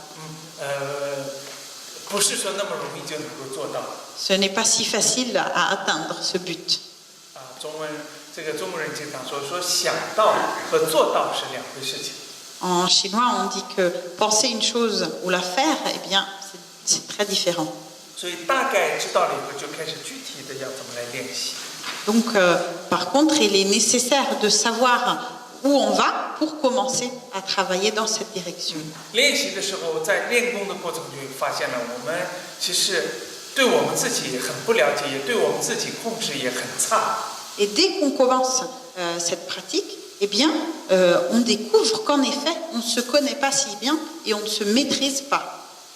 不是说那么容易就能够做到。 Ce n'est pas si facile à atteindre ce but. 中国人经常说想到和做到是两回事情。 En chinois, on dit que penser une chose ou la faire, eh bien, c'est très différent. 所以大概知道了以后，就开始具体的要怎么来练习。 Donc, par contre, il est nécessaire de savoir où on va pour commencer à travailler dans cette direction. 练习的时候，在练功的过程中，发现了我们其实对我们自己很不了解，也对我们自己控制也很差。 Et dès qu'on commence cette pratique, eh bien, on découvre qu'en effet, on ne se connaît pas si bien et on ne se maîtrise pas.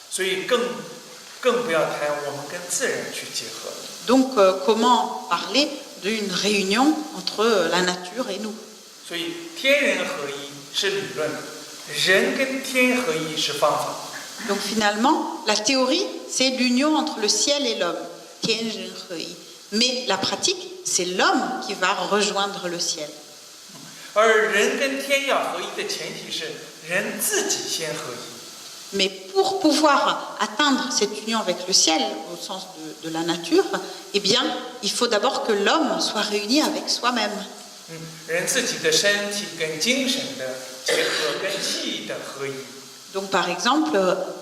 所以更不要谈我们跟自然去结合。 Donc, comment parler d'une réunion entre la nature et nous? 所以天人合一是理论，人跟天合一是方法。 Donc finalement, la théorie, c'est l'union entre le ciel et l'homme. Mais la pratique, c'est l'homme qui va rejoindre le ciel. 而人跟天要合一的前提是人自己先合一。 Mais pour pouvoir atteindre cette union avec le ciel, au sens de la nature, eh bien, il faut d'abord que l'homme soit réuni avec soi-même. 人自己的身体跟精神的结合，跟气的合一。 Donc par exemple,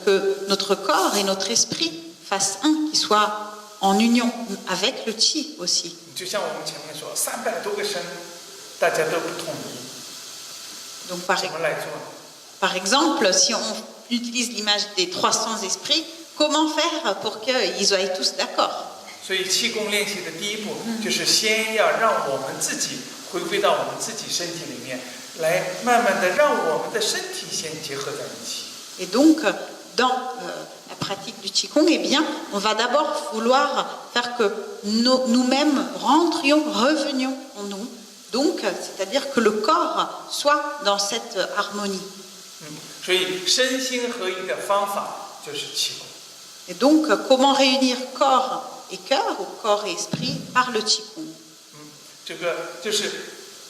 que notre corps et notre esprit fassent un, qui soit en union avec le Qi aussi. 就像我们前面说，300多个身，大家都不统一， Donc 怎么来做呢？ par exemple, si on utilise l'image des 300 esprits, comment faire pour qu'ils soient tous d'accord? 所以气功练习的第一步，就是先要让我们自己回归到我们自己身体里面，来慢慢的让我们的身体先结合在一起。 Et donc, dans la pratique du Qigong, eh bien, on va d'abord vouloir faire que nous-mêmes rentrions, revenions en nous. Donc, c'est-à-dire que le corps soit dans cette harmonie. 所以身心合一的方法就是气功。 Et donc, comment réunir corps et cœur, ou corps et esprit, par le Qigong? 这个就是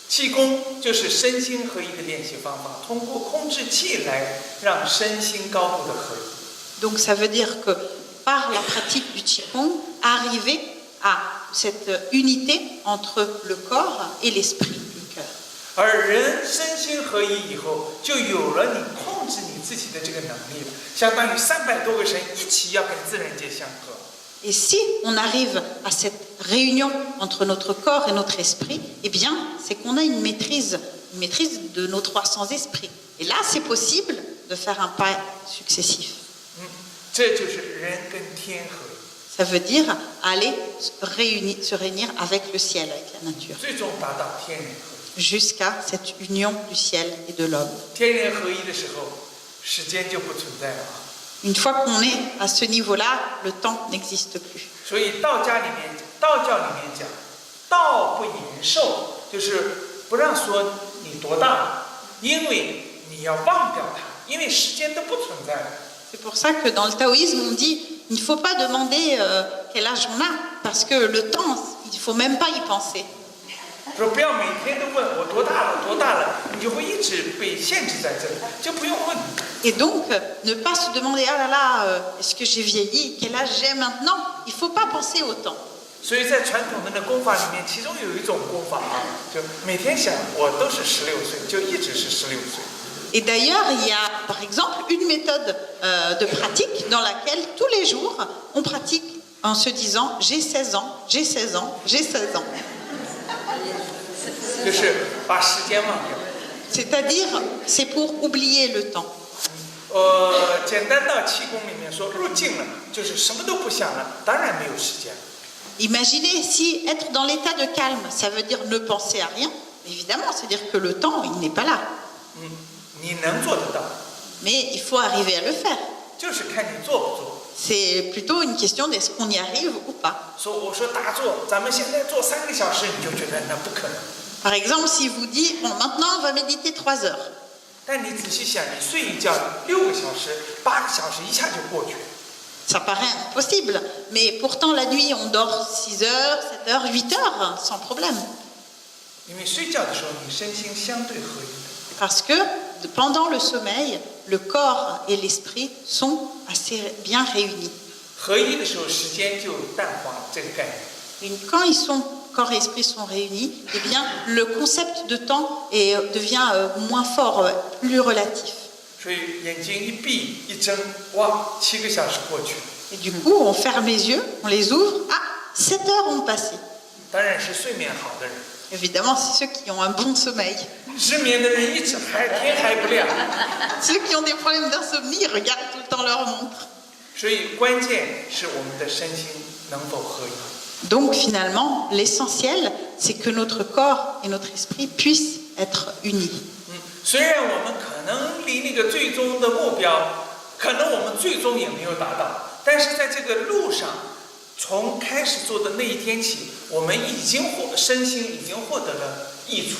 气功就是身心合一的练习方法，通过控制气来让身心高度的合一。 Donc ça veut dire que par la pratique du Qigong, arriver à cette unité entre le corps et l'esprit du cœur. 而人身心合一以后，就有了你控制你自己的这个能力了，相当于300多个神一起要跟自然界相合。 Et si on arrive à cette réunion entre notre corps et notre esprit, eh bien, c'est qu'on a une maîtrise de nos 300 esprits. Et là, c'est possible de faire un pas successif. 这就是人跟天合一。 Ça veut dire aller se réunir avec le ciel, avec la nature, 最终达到天人合一。 jusqu'à cette union du ciel et de l'homme. 天人合一的时候，时间就不存在了啊。 Une fois qu'on est à ce niveau-là, le temps n'existe plus. 所以道教里面讲，道不延寿，就是不让说你多大了，因为你要忘掉它，因为时间都不存在了。 C'est pour ça que dans le taoïsme, on dit il ne faut pas demander quel âge on a, parce que le temps, il ne faut même pas y penser. 说不要每天都问我多大了，你就会一直被限制在这里，就不用问。 Et donc, ne pas se demander ah là là, est-ce que j'ai vieilli, quel âge j'ai maintenant, il ne faut pas penser au temps. 所以在传统的那功法里面，其中有一种功法啊，就每天想我都是16岁，就一直是16岁。 Et d'ailleurs, il y a par exemple une méthode de pratique dans laquelle tous les jours, on pratique en se disant j'ai 16 ans, j'ai 16 ans, j'ai 16 ans. 就是把时间忘掉。 C'est-à-dire, c'est pour oublier le temps. 简单到气功里面说，入静了，就是什么都不想了，当然没有时间了。 Imaginez si être dans l'état de calme, ça veut dire ne penser à rien. Évidemment, c'est-à-dire que le temps, il n'est pas là. 你能做得到， Mais il faut arriver à le faire. 就是看你做不做。 C'est plutôt une question d'est-ce qu'on y arrive ou pas. 我说打坐，咱们现在做3个小时，你就觉得那不可能。 Par exemple, si vous dit bon, maintenant on va méditer 3 heures. 但你仔细想，你睡一觉6个小时、8个小时一下就过去了。 Ça paraît impossible, mais pourtant la nuit on dort 6 heures, 7 heures, 8 heures sans problème. 因为睡觉的时候，你身心相对合一。 Parce que pendant le sommeil, le corps et l'esprit sont assez bien réunis. 合一的时候，时间就淡化了这个概念。 Et quand corps et esprit sont réunis, eh bien, le concept de temps devient moins fort, plus relatif. 所以眼睛一闭一睁，哇，7个小时过去了。 Et du coup, on ferme les yeux, on les ouvre, ah, 7 heures ont passé. 当然是睡眠好的人。 Évidemment, c'est ceux qui ont un bon sommeil. 失眠的人一直天还不亮。 Ceux qui ont des problèmes d'insomnie regardent tout le temps leur montre. 所以关键是我们的身心能否合一。 Donc finalement, l'essentiel, c'est que notre corps et notre esprit puissent être unis. 虽然我们可能离那个最终的目标，可能我们最终也没有达到，但是在这个路上，从开始做的那一天起，我们身心已经获得了益处。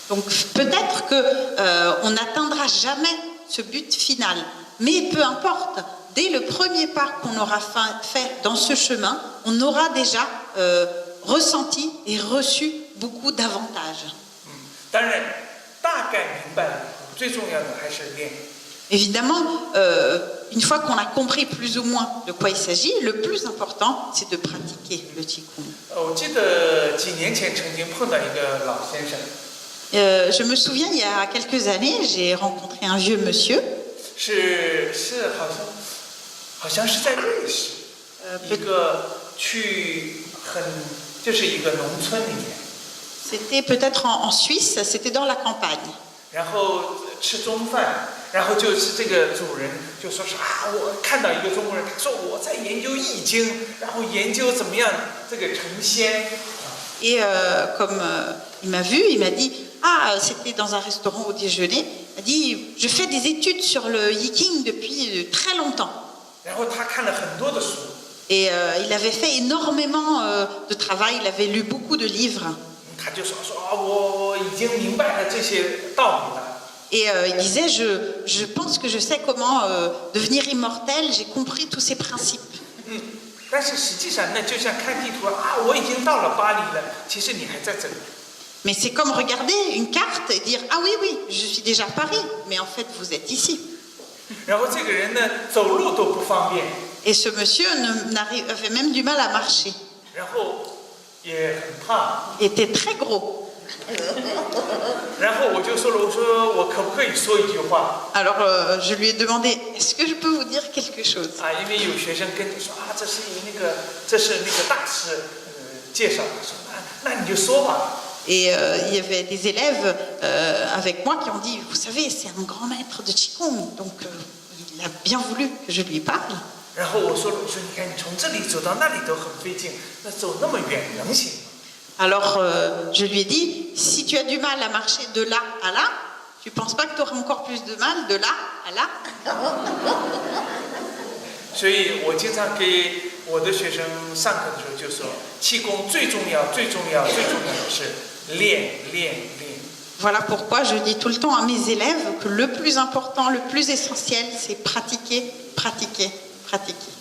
Donc peut-être qu'on n'atteindra jamais ce but final, mais peu importe, dès le premier pas qu'on aura fait dans ce chemin, on aura déjà ressenti et reçu beaucoup d'avantages. 当然，大概明白了，最重要的还是练。 Évidemment, une fois qu'on a compris plus ou moins de quoi il s'agit, le plus important, c'est de pratiquer le Qigong. 我记得几年前曾经碰到一个老先生。 Je me souviens, il y a quelques années, j'ai rencontré un vieux monsieur. 好像是在瑞士，一个就是一个农村里面。 C'était peut-être en Suisse, c'était dans la campagne. 然后吃中饭，然后就是这个主人就说是啊，我看到一个中国人，他说我在研究易经，然后研究怎么样这个成仙。Et comme il m'a vu, il m'a dit ah, c'était dans un restaurant au déjeuner. Il a dit je fais des études sur le Yiking depuis très longtemps. 然后他看了很多的书。 Et il avait fait énormément de travail, il avait lu beaucoup de livres. 他就说我已经明白了这些道理了。 Et il disait je pense que je sais comment devenir immortel, j'ai compris tous ces principes. 但是实际上呢，就像看地图啊，我已经到了巴黎了，其实你还在这里。Mais c'est comme regarder une carte et dire « Ah oui, oui, je suis déjà à Paris, mais en fait, vous êtes ici. » 然后这个人呢，走路都不方便， Et ce monsieur avait même du mal à marcher. 然后也很胖， Il était très gros. 然后我就说了，我说我可不可以说一句话 Alors, je lui ai demandé « Est-ce que je peux vous dire quelque chose ?» 啊？因为有学生跟你说啊，这是那个大师介绍的，说那你就说吧。 Et il y avait des élèves avec moi qui ont dit « Vous savez, c'est un grand maître de Qigong, donc il a bien voulu que je lui parle. » 然后我说你看你从这里走到那里都很费劲，那走那么远能行吗？ Alors, je lui ai dit « Si tu as du mal à marcher de là à là, tu ne penses pas que tu auras encore plus de mal de là à là ?» 所以我经常给我的学生上课的时候就说，气功最重要的是练。 Voilà pourquoi je dis tout le temps à mes élèves que le plus important, le plus essentiel, c'est pratiquer, pratiquer, pratiquer.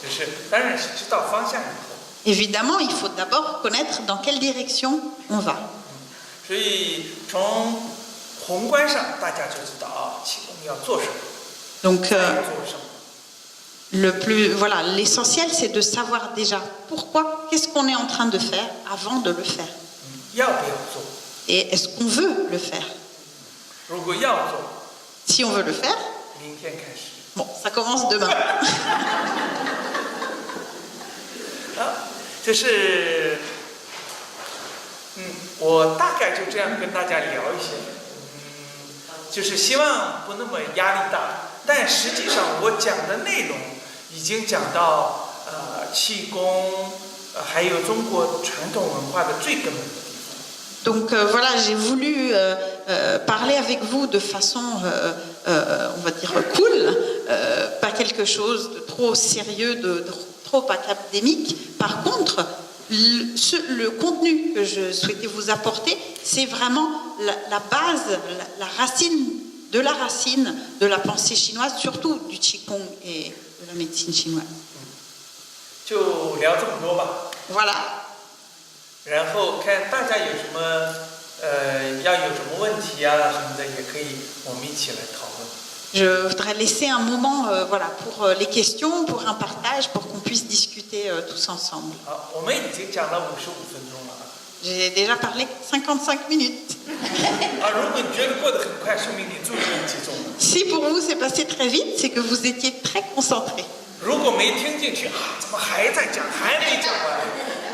就是当然是知道方向以后， Évidemment, il faut d'abord connaître dans quelle direction on va. 所以从宏观上大家就知道啊，气功要做什么， Donc, 要做什么。 voilà, l'essentiel, c'est de savoir déjà pourquoi, qu'est-ce qu'on est en train de faire avant de le faire. 要不要做？ Et est-ce qu'on veut le faire? 如果要做， Si on veut le faire, 明天开始。 bon, ça commence demain. 啊，这是，我大概就这样跟大家聊一些，就是希望不那么压力大，但实际上我讲的内容已经讲到气功，还有中国传统文化的最根本的地方。 Donc voilà, j'ai voulu parler avec vous de façon, on va dire, cool, pas quelque chose de trop sérieux, de trop académique. Par contre, le contenu que je souhaitais vous apporter, c'est vraiment la base, la racine de la pensée chinoise, surtout du Qigong et de la médecine chinoise. 就聊这么多吧。 Voilà. 然后看大家有什么要有什么问题啊什么的，也可以我们一起来讨论。 Je voudrais laisser un moment voilà, pour les questions, pour un partage, pour qu'on puisse discuter tous ensemble. 好，我们已经讲了55分钟了啊。 J'ai déjà parlé 55 minutes. 如果你觉得过得很快，说明你注意力集中了。 Si pour vous c'est passé très vite, c'est que vous étiez très concentré. 如果没听进去怎么还在讲，还没讲完？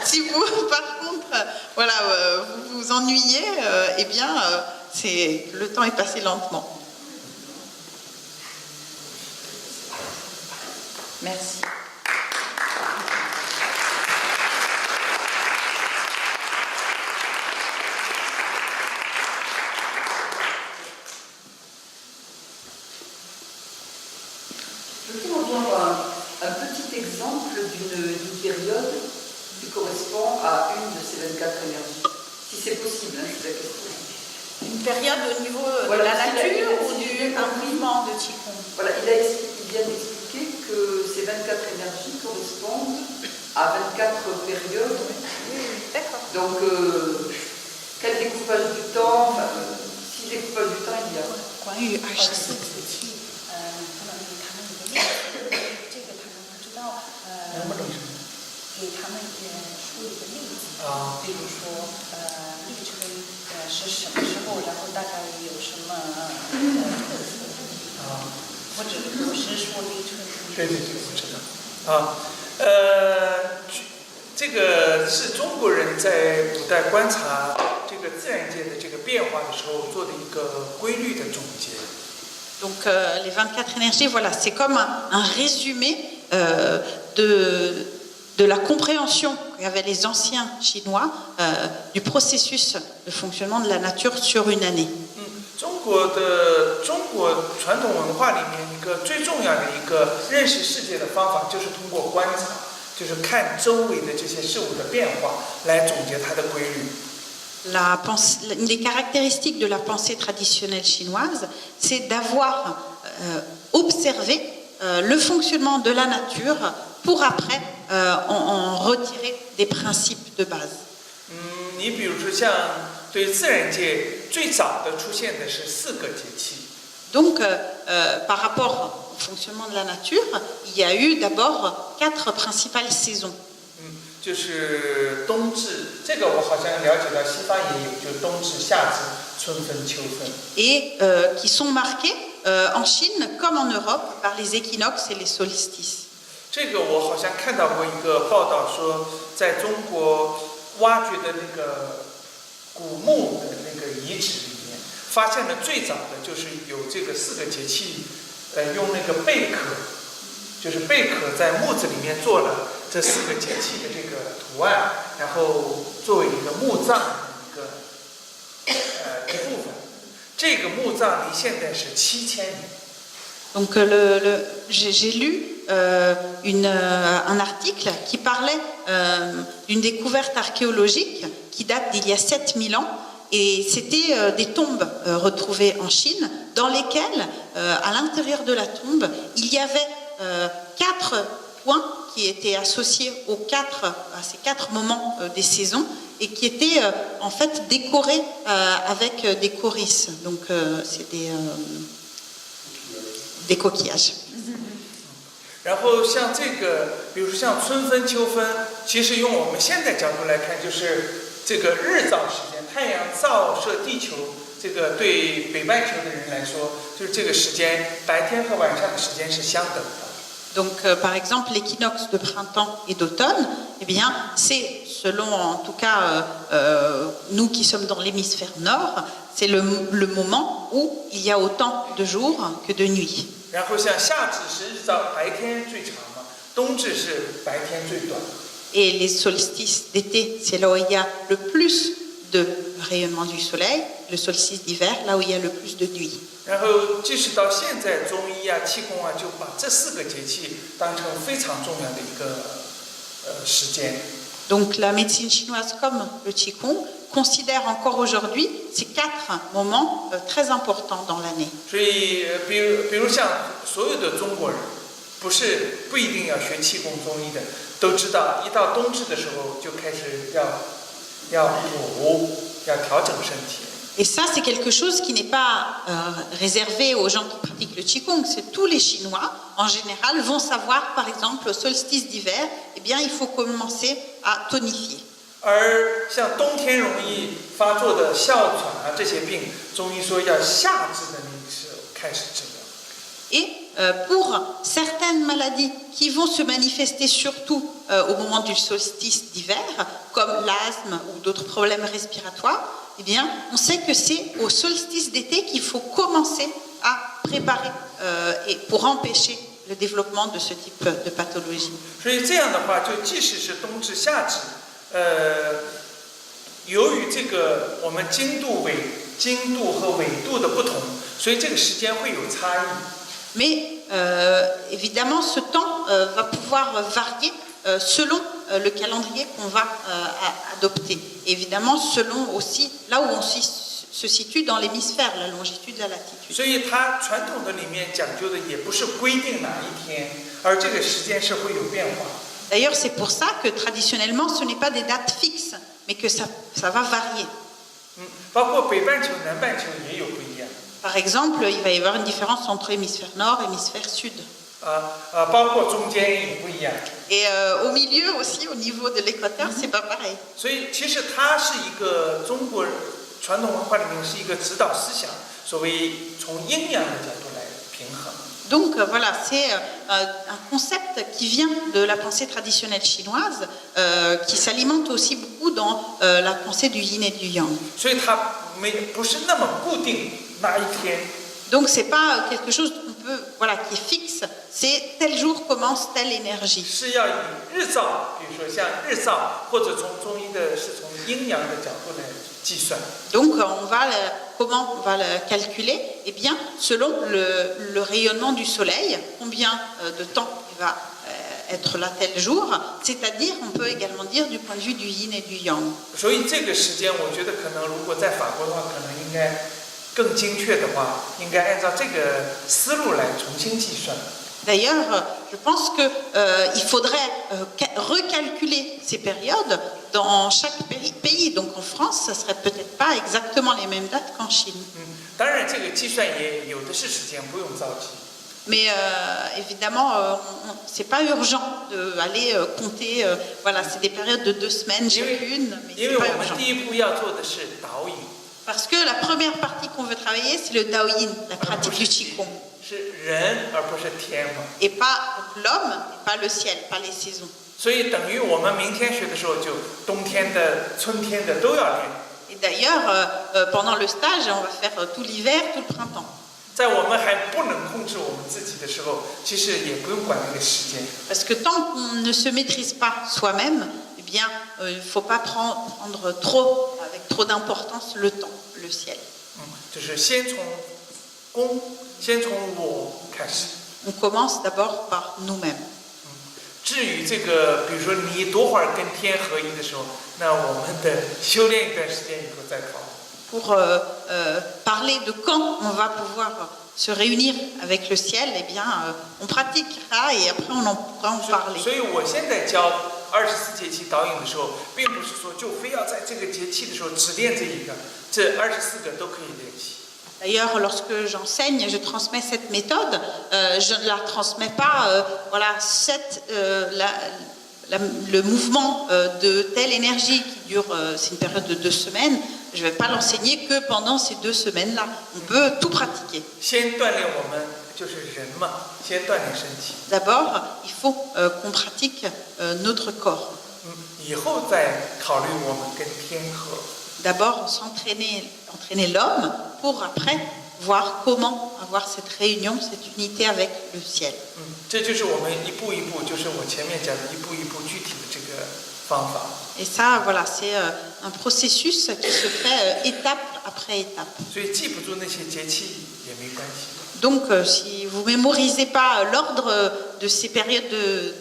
Si vous, par contre, voilà, vous vous ennuyez, eh bien, le temps est passé lentement. Merci. Je voudrais avoir un petit exemple d'une période qui correspond à une de ces 24 énergies. Si c'est possible, c'est la question. Une période au niveau Voilà, de la si nature la- ou d'un mouvement de Qigong? Voilà, il vient d'expliquer que ces 24 énergies correspondent à 24 périodes. D'accord. Donc, quel découpage du temps, enfin, si découpage du temps il y a. 关于24节气，他们他们的历史，这个他们不知道，给他们说一个例子，比如说立春是什么时候，然后大概有什么特色，或者不是说立春。对，我知道。这个是中国人在古代观察这个自然界的这个变化的时候做的一个规律的总结。 Donc les 24 énergies, voilà, c'est comme un résumé de la compréhension qu'avaient les anciens Chinois du processus de fonctionnement de la nature sur une année. 中国传统文化里面一个最重要的一个认识世界的方法，就是通过观察，就是看周围的这些事物的变化，来总结它的规律。 Une des caractéristiques de la pensée traditionnelle chinoise, c'est d'avoir observé le fonctionnement de la nature pour après en retirer des principes de base. 你比如说像对自然界最早的出现的是4个节气。Donc, par rapport au fonctionnement de la nature, il y a eu d'abord 4 principales saisons. 就是冬至，这个我好像了解到西方也有，就冬至、夏至、春分、秋分。Et qui sont marquées en Chine comme en Europe par les équinoxes et les solstices. 这个我好像看到过一个报道说，在中国挖掘的那个古墓的那个遗址里面，发现了最早的就是有这个4个节气，用那个贝壳，就是贝壳在木子里面做了这4个节气的这个图案，然后作为一个墓葬的一部分。这个墓葬离现在是7000年。Donc j'ai lu un article qui parlait d'une découverte archéologique qui date d'il y a 7000 ans. Et c'était des tombes retrouvées en Chine dans lesquelles, à l'intérieur de la tombe, il y avait 4 points qui étaient associés à ces 4 moments des saisons et qui étaient en fait décorés avec des coryces. Donc c'est des coquillages. 然后像这个，比如说像春分、秋分，其实用我们现在角度来看，就是这个日照时间，太阳照射地球，这个对北半球的人来说，就是这个时间，白天和晚上的时间是相等的。Donc, par exemple, l'équinoxe de printemps et d'automne, eh bien, c'est, selon en tout cas nous qui sommes dans l'hémisphère nord, c'est le moment où il y a autant de jours que de nuits. 然后像夏至是日照白天最长嘛，冬至是白天最短。Et les solstices d'été, c'est là où il y a le plus de rayonnement du soleil. Le solstice d'hiver, là où il y a le plus de nuit. 然后，即使到现在，中医啊、气功啊，就把这4个节气当成非常重要的一个时间。Donc la médecine chinoise comme le qigong considère encore aujourd'hui ces 4 moments très importants dans l'année. 所以，比如像所有的中国人，不一定要学气功中医的，都知道一到冬至的时候就开始要补，要调整身体。Et ça, c'est quelque chose qui n'est pas réservé aux gens qui pratiquent le qigong. C'est tous les Chinois, en général, vont savoir, par exemple, au solstice d'hiver, eh bien, il faut commencer à tonifier. 而像冬天容易发作的哮喘啊这些病，中医说要夏至的那个时候开始治疗。Et pour certaines maladies qui vont se manifester surtout au moment du solstice d'hiver, comme l'asthme ou d'autres problèmes respiratoires, eh bien, on sait que c'est au solstice d'été qu'il faut commencer à préparer et pour empêcher le développement de ce type de pathologie. 所以这样的话，就即使是冬至、夏至，由于这个我们经度和纬度的不同，所以这个时间会有差异。Mais évidemment, ce temps va pouvoir varier selon le calendrier qu'on va adopter. Évidemment, selon aussi là où on se situe dans l'hémisphère, la longitude, la latitude. 所以它传统的里面讲究的也不是规定哪一天，而这个时间是会有变化。D'ailleurs, c'est pour ça que traditionnellement, ce n'est pas des dates fixes, mais que ça va varier. 包括北半球、南半球也有不一样。Par exemple, il va y avoir une différence entre hémisphère nord et hémisphère sud. 包括中间也不一样。Et au milieu aussi, au niveau de l'équateur, c'est pas pareil. 所以其实它是一个中国传统文化里面是一个指导思想，所谓从阴阳的角度来平衡。Donc voilà, c'est un concept qui vient de la pensée traditionnelle chinoise, qui s'alimente aussi beaucoup dans la pensée du yin et du yang. 所以它不是那么固定哪一天。Donc c'est pas quelque chose qui est fixe. C'est tel jour commence telle énergie. 是要以日照，比如说像日照，或者从中医的是从阴阳的角度来计算。Donc comment on va le calculer? Eh bien, selon le rayonnement du soleil, combien de temps il va être là tel jour, c'est-à-dire, on peut également dire du point de vue du yin et du yang. 所以这个时间，我觉得可能如果在法国的话，可能应该更精确的话，应该按照这个思路来重新计算。D'ailleurs, je pense qu'il faudrait recalculer ces périodes dans chaque pays. Donc en France, ça ne serait peut-être pas exactement les mêmes dates qu'en Chine. 当然，这个计算也有的是时间，不用着急。 Mais évidemment, c'est pas urgent d'aller compter. Voilà, c'est des périodes de 2 semaines chacune, mais 因 c'est 为 pas 我们 urgent. 第一步要做的是导引， Parce que la première partie qu'on veut travailler, c'est le Daoyin, la pratique du Qigong. 是人而不是天嘛。 Et pas donc l'homme, et pas le ciel, pas les saisons. 所以等于我们明天学的时候，就冬天的、春天的都要练。 Et d'ailleurs, pendant le stage, on va faire tout l'hiver, tout le printemps. 在我们还不能控制我们自己的时候，其实也不用管那个时间。 Parce que tant qu'on ne se maîtrise pas soi-même, eh bien, il ne faut pas prendre trop, avec trop d'importance, le temps, le ciel. 就是先从公，先从我开始。 On commence d'abord par nous-mêmes. 至于这个，比如说你多会儿跟天合一的时候，那我们的修炼一段时间以后再考虑。 Pour parler de quand on va pouvoir se réunir avec le ciel, eh bien, on pratiquera et après on pourra en parler. 所以我现在教24节气导引的时候，并不是说就非要在这个节气的时候只练这一个，这24个都可以练习。 D'ailleurs, lorsque j'enseigne, je transmets cette méthode. Je ne la transmets pas, voilà, le mouvement de telle énergie qui dure, c'est une période de 2 semaines. Je ne vais pas l'enseigner que pendant ces 2 semaines-là. On peut tout pratiquer. 先锻炼我们就是人嘛，先锻炼身体。 D'abord, il faut qu'on pratique notre corps. 以后再考虑我们跟天合。 D'abord, entraîner l'homme pour après voir comment avoir cette réunion, cette unité avec le ciel. 这就是我们一步一步，就是我前面讲的一步一步具体的这个方法。 Et ça, voilà, c'est un processus qui se fait étape après étape. 所以记不住那些节气也没关系。 Donc, si vous mémorisez pas l'ordre de ces périodes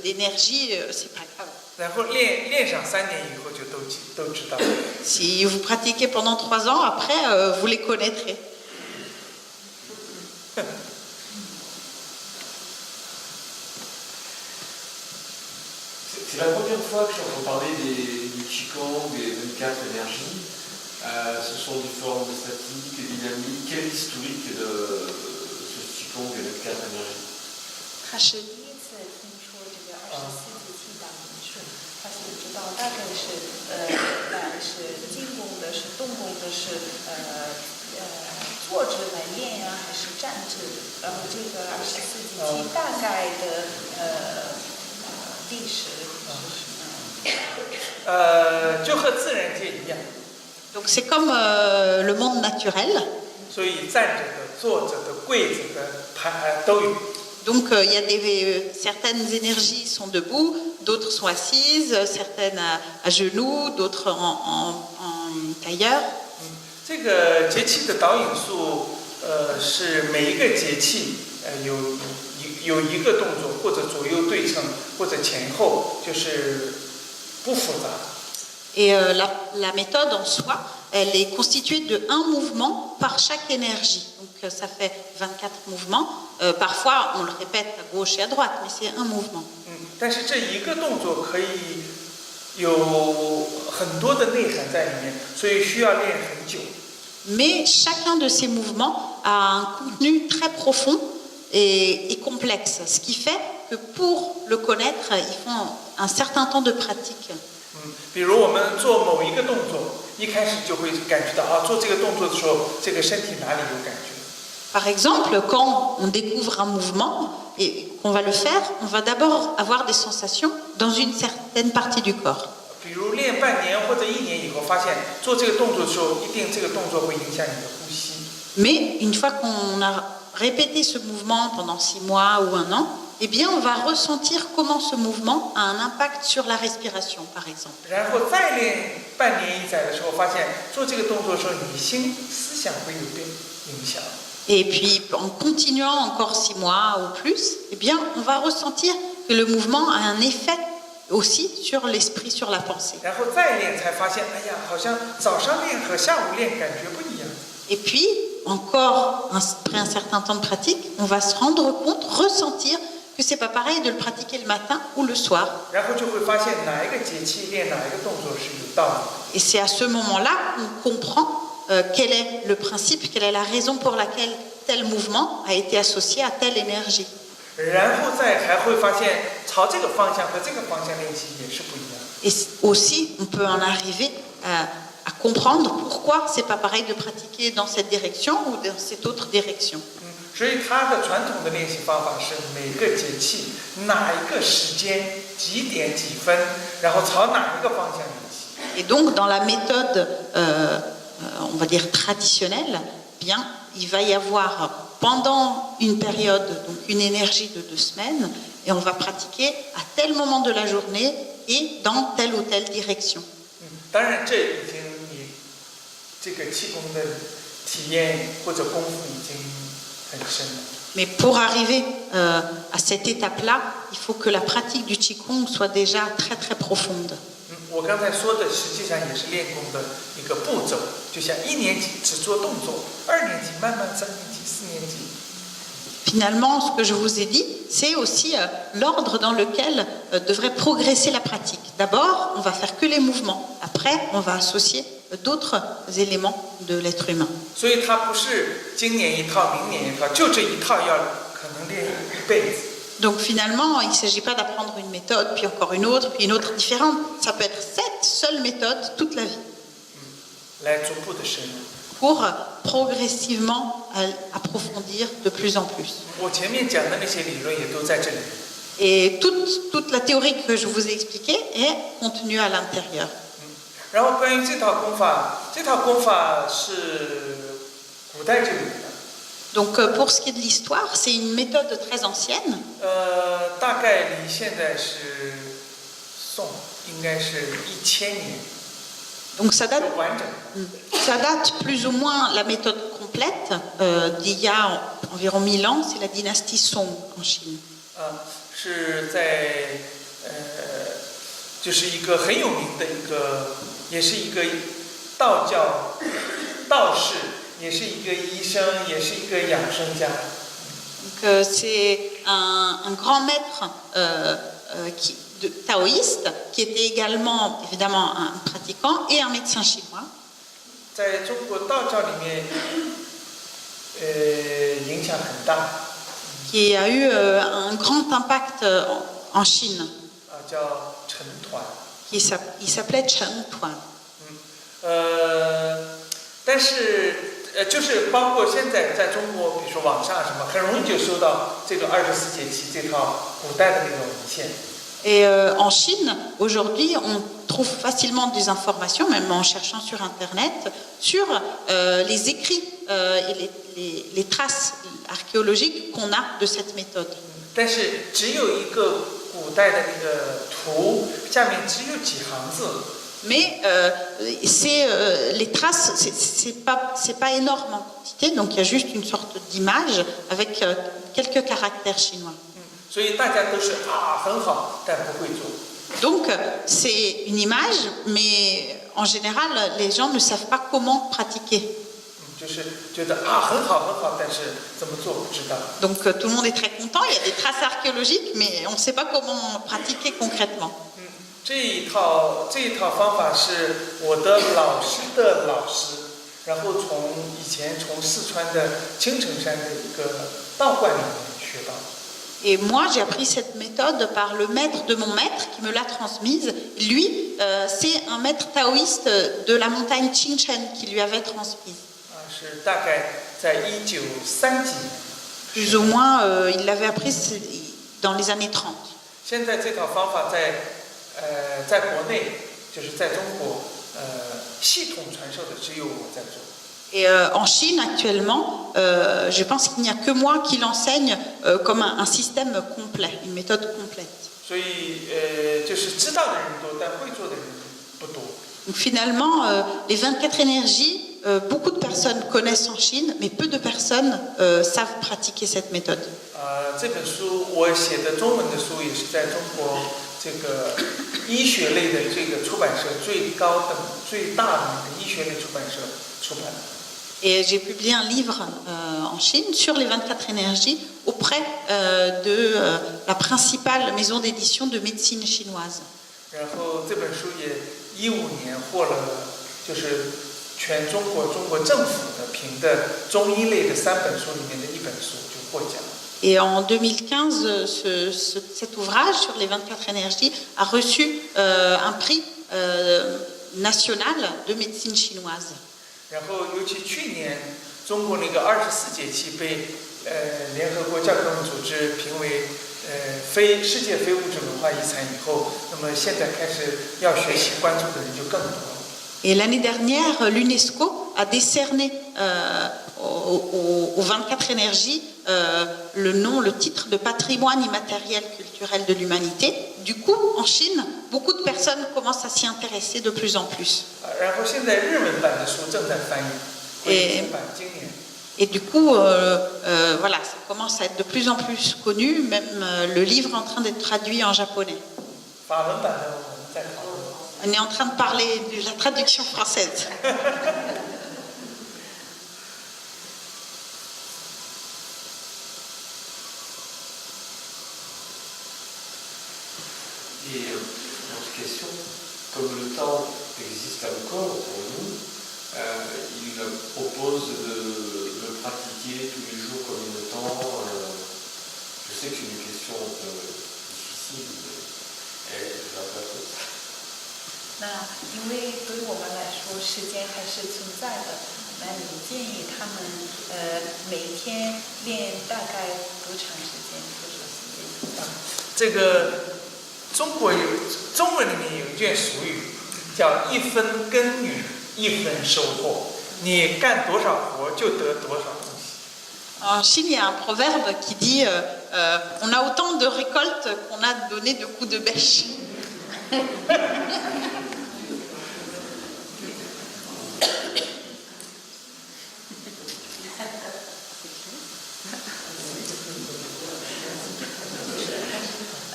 d'énergie, c'est pas grave. 然后练上3年以后就都知道。 Si vous pratiquez pendant 3 ans, après, vous les connaîtrez. C'est la première fois que j'entends parler du Qigong, des 24 énergies. Ce sont différentes statiques, dynamiques. Quel est l'historique de ce Qigong des 24 énergies? 他是第一次听说这个24节气导引术，他想知道大概是静功的，是动功的，是坐着来练呀，还是站着？然后这个24节气大概的历史是什么？就和自然界一样。 Donc, c'est comme le monde naturel. 所以站着的、坐着的、跪着的都有。 Donc, il y a certaines énergies sont debout, d'autres sont assises, certaines à genoux, d'autres en tailleur. 这个节气的导引术，是每一个节气有一个动作，或者左右对称，或者前后，就是不复杂。 Et la méthode en soi, elle est constituée de 1 mouvement par chaque énergie. Donc, ça fait 24 mouvements. Parfois, on le répète à gauche et à droite, mais c'est 1 mouvement. 但是这一个动作可以有很多的内涵在里面，所以需要练很久。 Mais chacun de ces mouvements a un contenu très profond et complexe, ce qui fait que pour le connaître, il faut un certain temps de pratique. 比如我们做某一个动作，一开始就会感觉到啊，做这个动作的时候，这个身体哪里有感觉。 Par exemple, quand on découvre un mouvement et qu'on va le faire, on va d'abord avoir des sensations dans une certaine partie du corps. 比如练半年或者1年以后，发现做这个动作的时候，一定这个动作会影响你的呼吸。 Mais une fois qu'on a répété ce mouvement pendant 6 mois ou 1 an, eh bien, on va ressentir comment ce mouvement a un impact sur la respiration, par exemple. 然后再练半年一载的时候，发现做这个动作的时候，你思想会有点影响。 Et puis, en continuant encore 6 mois ou plus, eh bien, on va ressentir que le mouvement a un effet aussi sur l'esprit, sur la pensée. 然后再练才发现，哎呀，好像早上练和下午练感觉不一样。 Et puis, encore après un certain temps de pratique, on va se rendre compte, ressentir que c'est pas pareil de le pratiquer le matin ou le soir. 然后就会发现哪一个节气练哪一个动作是有道理的。 Et c'est à ce moment-là qu'on comprend quel est le principe, quelle est la raison pour laquelle tel mouvement a été associé à telle énergie. 然后再还会发现朝这个方向和这个方向练习也是不一样。 Et aussi, on peut en arriver à comprendre pourquoi c'est pas pareil de pratiquer dans cette direction ou dans cette autre direction. 所以他的传统的练习方法是每个节气哪一个时间几点几分，然后朝哪一个方向练习。 Et donc, dans la méthode, on va dire traditionnelle, bien, il va y avoir pendant une période, donc une énergie de 2 semaines, et on va pratiquer à tel moment de la journée et dans telle ou telle direction. 当然，这已经你这个气功的体验或者功夫已经很深了。 Mais pour arriver à cette étape-là, il faut que la pratique du Qigong soit déjà très très profonde. 我刚才说的实际上也是练功的一个步骤，就像1年级只做动作，2年级慢慢3年级、4年级。 Finalement, ce que je vous ai dit, c'est aussi l'ordre dans lequel devrait progresser la pratique. D'abord, on va faire que les mouvements. Après, on va associer d'autres éléments de l'être humain. 所以它不是今年一套，明年一套，就这一套要可能练一辈子。 Donc finalement, il ne s'agit pas d'apprendre une méthode, puis encore une autre différente. Ça peut être cette seule méthode toute la vie. 来逐步的深入。 Pour progressivement approfondir de plus en plus. 我前面讲的那些理论也都在这里。 Et toute la théorie que je vous ai expliquée est contenue à l'intérieur. 然后关于这套功法是古代就有的。 Donc pour ce qui est de l'histoire, c'est une méthode très ancienne. 大概离现在是宋，应该是1000年。 Donc ça date, 就完整。 ça date plus ou moins la méthode complète d'il y a environ 1000 ans. C'est la dynastie Song en Chine. 是在就是一个很有名的一个，也是一个道教道士，也是一个医生，也是一个养生家。 Donc c'est un grand maître taoïste qui était également évidemment un pratiquant et un médecin chinois. 在中国道教里面，影响很大。 Qui a eu un grand impact en Chine. 叫陈抟。 Il s'appelait Chen Tuan. 但是就是包括现在在中国，比如说网上什么，很容易就搜到这个24节气这套古代的那种文献。 Et en Chine, aujourd'hui, on trouve facilement des informations, même en cherchant sur Internet, sur les écrits et les traces archéologiques qu'on a de cette méthode. 但是只有一个古代的那个图，下面只有几行字。 Mais les traces, c'est pas énorme en quantité, donc il y a juste une sorte d'image avec quelques caractères chinois. 所以大家都是很好，但不会做。 Donc c'est une image, mais en général les gens ne savent pas comment pratiquer. 就是觉得很好，但是怎么做不知道。 Donc tout le monde est très content, il y a des traces archéologiques, mais on ne sait pas comment pratiquer concrètement. 这一套方法是我的老师的老师，然后以前从四川的青城山的一个道观里面学到。 Et moi, j'ai appris cette méthode par le maître de mon maître qui me l'a transmise. Lui, c'est un maître taoïste de la montagne Qingchen qui lui avait transmise. 是大概在1930几年。 Plus ou moins, il l'avait appris dans les années 30. 现在这套方法在国内，就是在中国，系统传授的只有我在做。 Et en Chine, actuellement, je pense qu'il n'y a que moi qui l'enseigne comme un système complet, une méthode complète. 所以就是知道的人多，但会做的人不多。 Donc finalement, les 24 énergies, beaucoup de personnes connaissent en Chine, mais peu de personnes savent pratiquer cette méthode. 这本书我写的中文的书也是在中国这个医学类的这个出版社最高等、最大的医学类出版社出版的。 Et j'ai publié un livre en Chine sur les 24 énergies auprès de la principale maison d'édition de médecine chinoise. 然后这本书也15年获了就是全中国政府的评的中医类的3本书里面的1本书就获奖。Et en 2015, cet ouvrage sur les 24 énergies a reçu un prix national de médecine chinoise. 然后尤其去年中国那个24节气被联合国教科文组织评为世界非物质文化遗产以后，那么现在开始要学习关注的人就更多了。Et l'année dernière, l'UNESCO a décerné aux 24 énergies le titre de patrimoine immatériel culturel de l'humanité. Du coup, en Chine, beaucoup de personnes commencent à s'y intéresser de plus en plus. 然后现在日文版的书正在翻译，会出版今年。Et du coup, voilà, ça commence à être de plus en plus connu. Même le livre est en train d'être traduit en japonais. 法文版的我们在讨论。On est en train de parler de la traduction française. Et une autre question, comme le temps existe encore pour nous, il propose de le pratiquer tous les jours comme le temps. Je sais que c'est une question un peu difficile, mais je la pose. 那因为对于我们来说，时间还是存在的。那你建议他们每天练大概多长时间？多少时间？这个中文里面有一句俗语，叫“1分耕耘1分收获”。你干多少活就得多少东西。En Chine, il y a un proverbe qui dit on a autant de récoltes qu'on a donné de coups de bêche.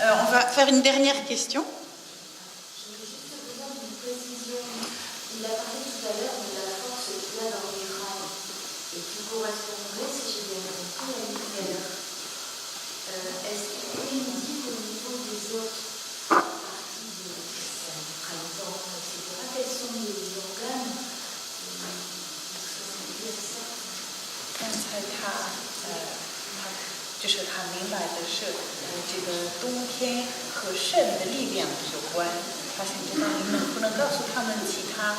On va faire une dernière question. Je voulais juste te besoin d'une précision. Il a parlé tout à l'heure de la force qu'il y a dans les reins et qui correspondrait, si j'ai bien compris, à une terre. Est-ce que vous pouvez nous dire au niveau des autres parties du printemps, etc., quels sont les organes qui sont liés à ça? 刚才他就是他明白的是，这个冬天和肾的力量有关。他想知道你能不能告诉他们其他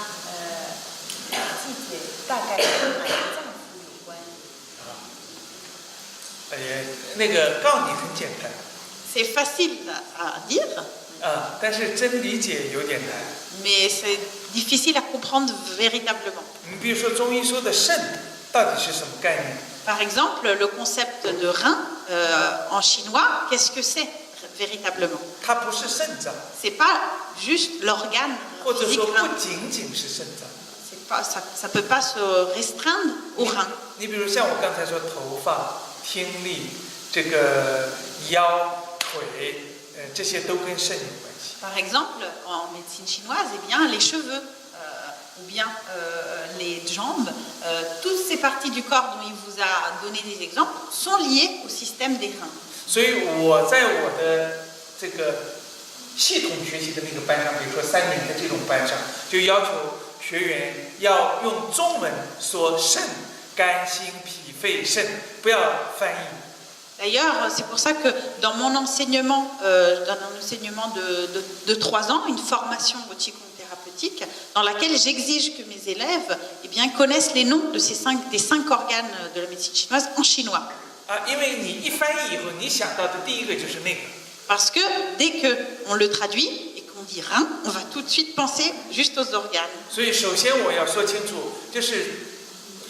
季节大概和哪个脏腑有关？那个告诉你很简单。C'est facile à dire. 但是真理解有点难。Mais c'est difficile à comprendre véritablement. 你比如说中医说的肾到底是什么概念？ Par exemple, le concept de rein en chinois, qu'est-ce que c'est véritablement? 它不是肾脏， C'est pas juste l'organe 或者 physique 说 rein. 不仅仅是肾脏。 C'est pas, ça peut pas se restreindre au rein. 你比如像我刚才说头发、听力、这个腰、腿，这些都跟肾有关系。 Par exemple, en médecine chinoise, eh bien, les cheveux ou bien les jambes, toutes ces parties du corps dont il vous a donné des exemples sont liées au système des reins. 所以我在我的这个系统学习的那个班上，比如说3年的这种班上，就要求学员要用中文说肾、肝、心、脾、肺、肾，不要翻译。 D'ailleurs, c'est pour ça que dans mon enseignement, de 3 ans, une formation au Qigong-thérapeutique, dans laquelle j'exige que mes élèves eh bien, connaissent les noms de des 5 organes de la médecine chinoise en chinois. 因为你一翻译以后，你想到的第一个就是那个。 Parce que dès qu'on le traduit et qu'on dit rein, on va tout de suite penser juste aux organes. 所以首先我要说清楚，就是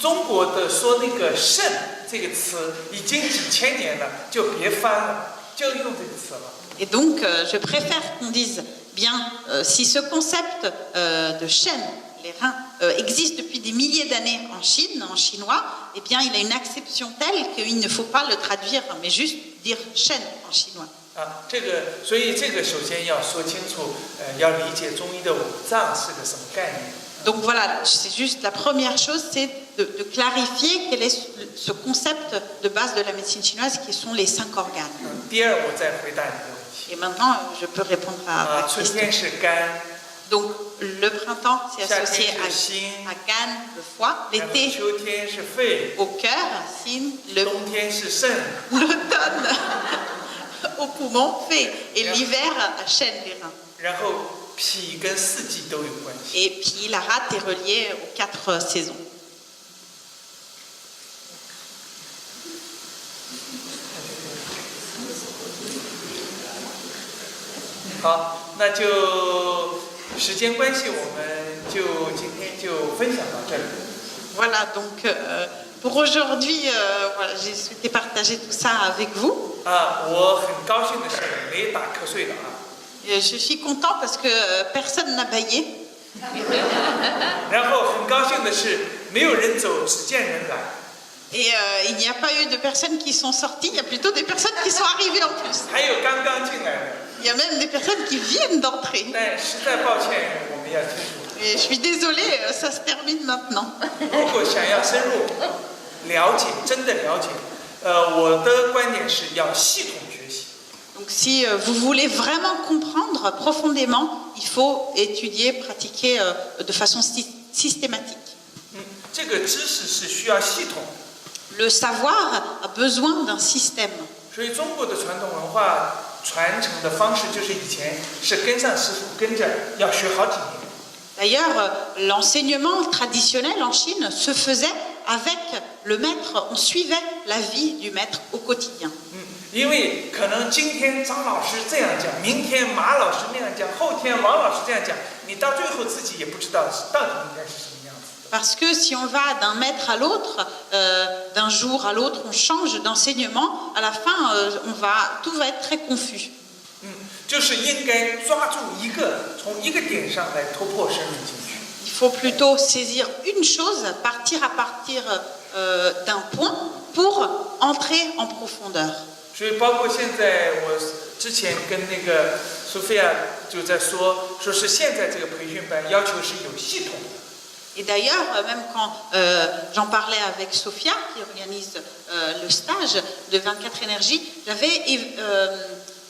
中国的说那个肾这个词已经几千年了，就别翻了，就用这个词了。 Et donc, je préfère qu'on dise, bien, si ce concept de chêne, les reins, existe depuis des milliers d'années en Chine, en chinois, eh bien, il a une acception telle qu'il ne faut pas le traduire, mais juste dire chêne en chinois. 所以这个首先要说清楚，要理解中医的五脏是个什么概念。 Donc voilà, c'est juste la première chose, c'est de clarifier quel est ce concept de base de la médecine chinoise qui sont les 5 organes. 第二，我再回答你的问题。 Et maintenant, je peux répondre à ta 春 question. 天是肝， Donc, le printemps, c'est 夏 associé 天是心， à Gan, le foie, 然后 l'été 秋天是肺， au cœur, Sin, le 冬天是肾， l'automne au poumon, Fei, et l'hiver à Shen, les reins. 然后脾跟四季都有关系。 Et puis la rate est reliée aux 4 saisons. 好，那就时间关系，我们就今天就分享到这里。 Voilà, donc pour aujourd'hui, voilà, j'ai souhaité partager tout ça avec vous. 我很高兴的是没打瞌睡的啊， Et je suis content parce que personne n'a baillé. 然后很高兴的是没有人走，只见人来。 Et il n'y a pas eu de personnes qui sont sorties, il y a plutôt des personnes qui sont arrivées en plus. 还有刚刚进来的， Il y a même des personnes qui viennent d'entrer. 但实在抱歉，我们要结束。 Et je suis désolée, ça se termine maintenant. 如果想要深入了解，真的了解，我的观点是要系统学习。 Donc si vous voulez vraiment comprendre profondément, il faut étudier, pratiquer de façon systématique. 这个知识是需要系统， Le savoir a besoin d'un système. 所以中国的传统文化传承的方式就是以前是跟上师傅，跟着要学好几年。 D'ailleurs, l'enseignement traditionnel en Chine se faisait avec le maître, on suivait la vie du maître au quotidien. 因为可能今天张老师这样讲，明天马老师那样讲，后天王老师这样讲，你到最后自己也不知道到底应该是什么样子。 Parce que si on va d'un maître à l'autre, d'un jour à l'autre, on change d'enseignement, à la fin, tout va être très confus. 就是应该抓住一个，从一个点上来突破深入进去。 Il faut plutôt saisir une chose, partir à partir d'un point pour entrer en profondeur. 所以包括现在我之前跟那个苏菲亚就在说是现在这个培训班要求是有系统的。 Et d'ailleurs, même quand j'en parlais avec Sophia, qui organise le stage de 24 énergies, j'avais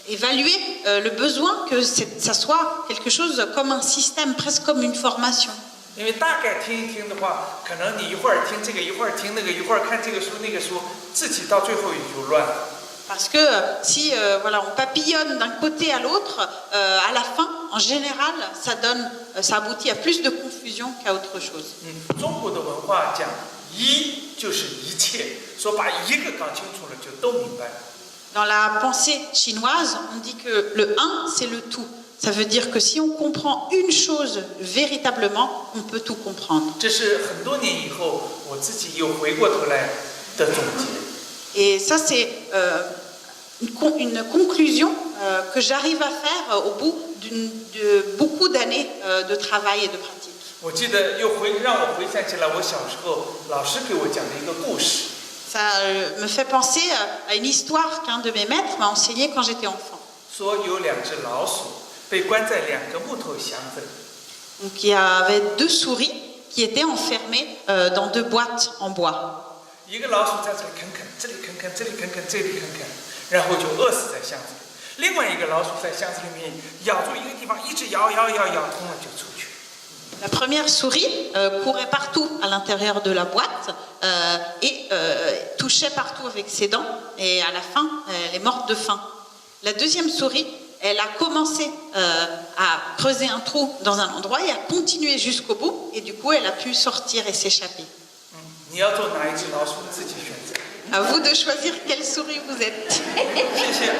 évalué le besoin que ça soit quelque chose comme un système, presque comme une formation. 因为大概听一听的话，可能你一会儿听这个，一会儿听那个，一会儿看这个书那个书，自己到最后也就乱了。 Parce que si voilà, on papillonne d'un côté à l'autre, à la fin, en général, ça aboutit à plus de confusion qu'à autre chose. 中国的文化讲一就是一切，说把一个搞清楚了就都明白了。 Dans la pensée chinoise, on dit que le un, c'est le tout. Ça veut dire que si on comprend une chose véritablement, on peut tout comprendre. 这是很多年以后我自己又回过头来的总结。 Et ça, c'est une conclusion que j'arrive à faire au bout de beaucoup d'années de travail et de pratique. 我记得又让我回想起来，我小时候老师给我讲的一个故事。 Ça me fait penser à une histoire qu'un de mes maîtres m'a enseignée quand j'étais enfant. 说有两只老鼠被关在两个木头箱子里， Donc il y avait 2 souris qui étaient enfermées dans 2 boîtes en bois. 一个老鼠在这里啃啃，这里啃啃，这里啃啃，这里啃啃，然后就饿死在箱子里。另外一个老鼠在箱子里面咬住一个地方，一直咬通了就出去。 La première souris courait partout à l'intérieur de la boîte et touchait partout avec ses dents. Et à la fin, elle est morte de faim. La deuxième souris, elle a commencé à creuser un trou dans un endroit et a continué jusqu'au bout. Et du coup, elle a pu sortir et s'échapper. 你要做哪一只老鼠，自己选择。 À vous de choisir quelle souris vous êtes. 谢谢。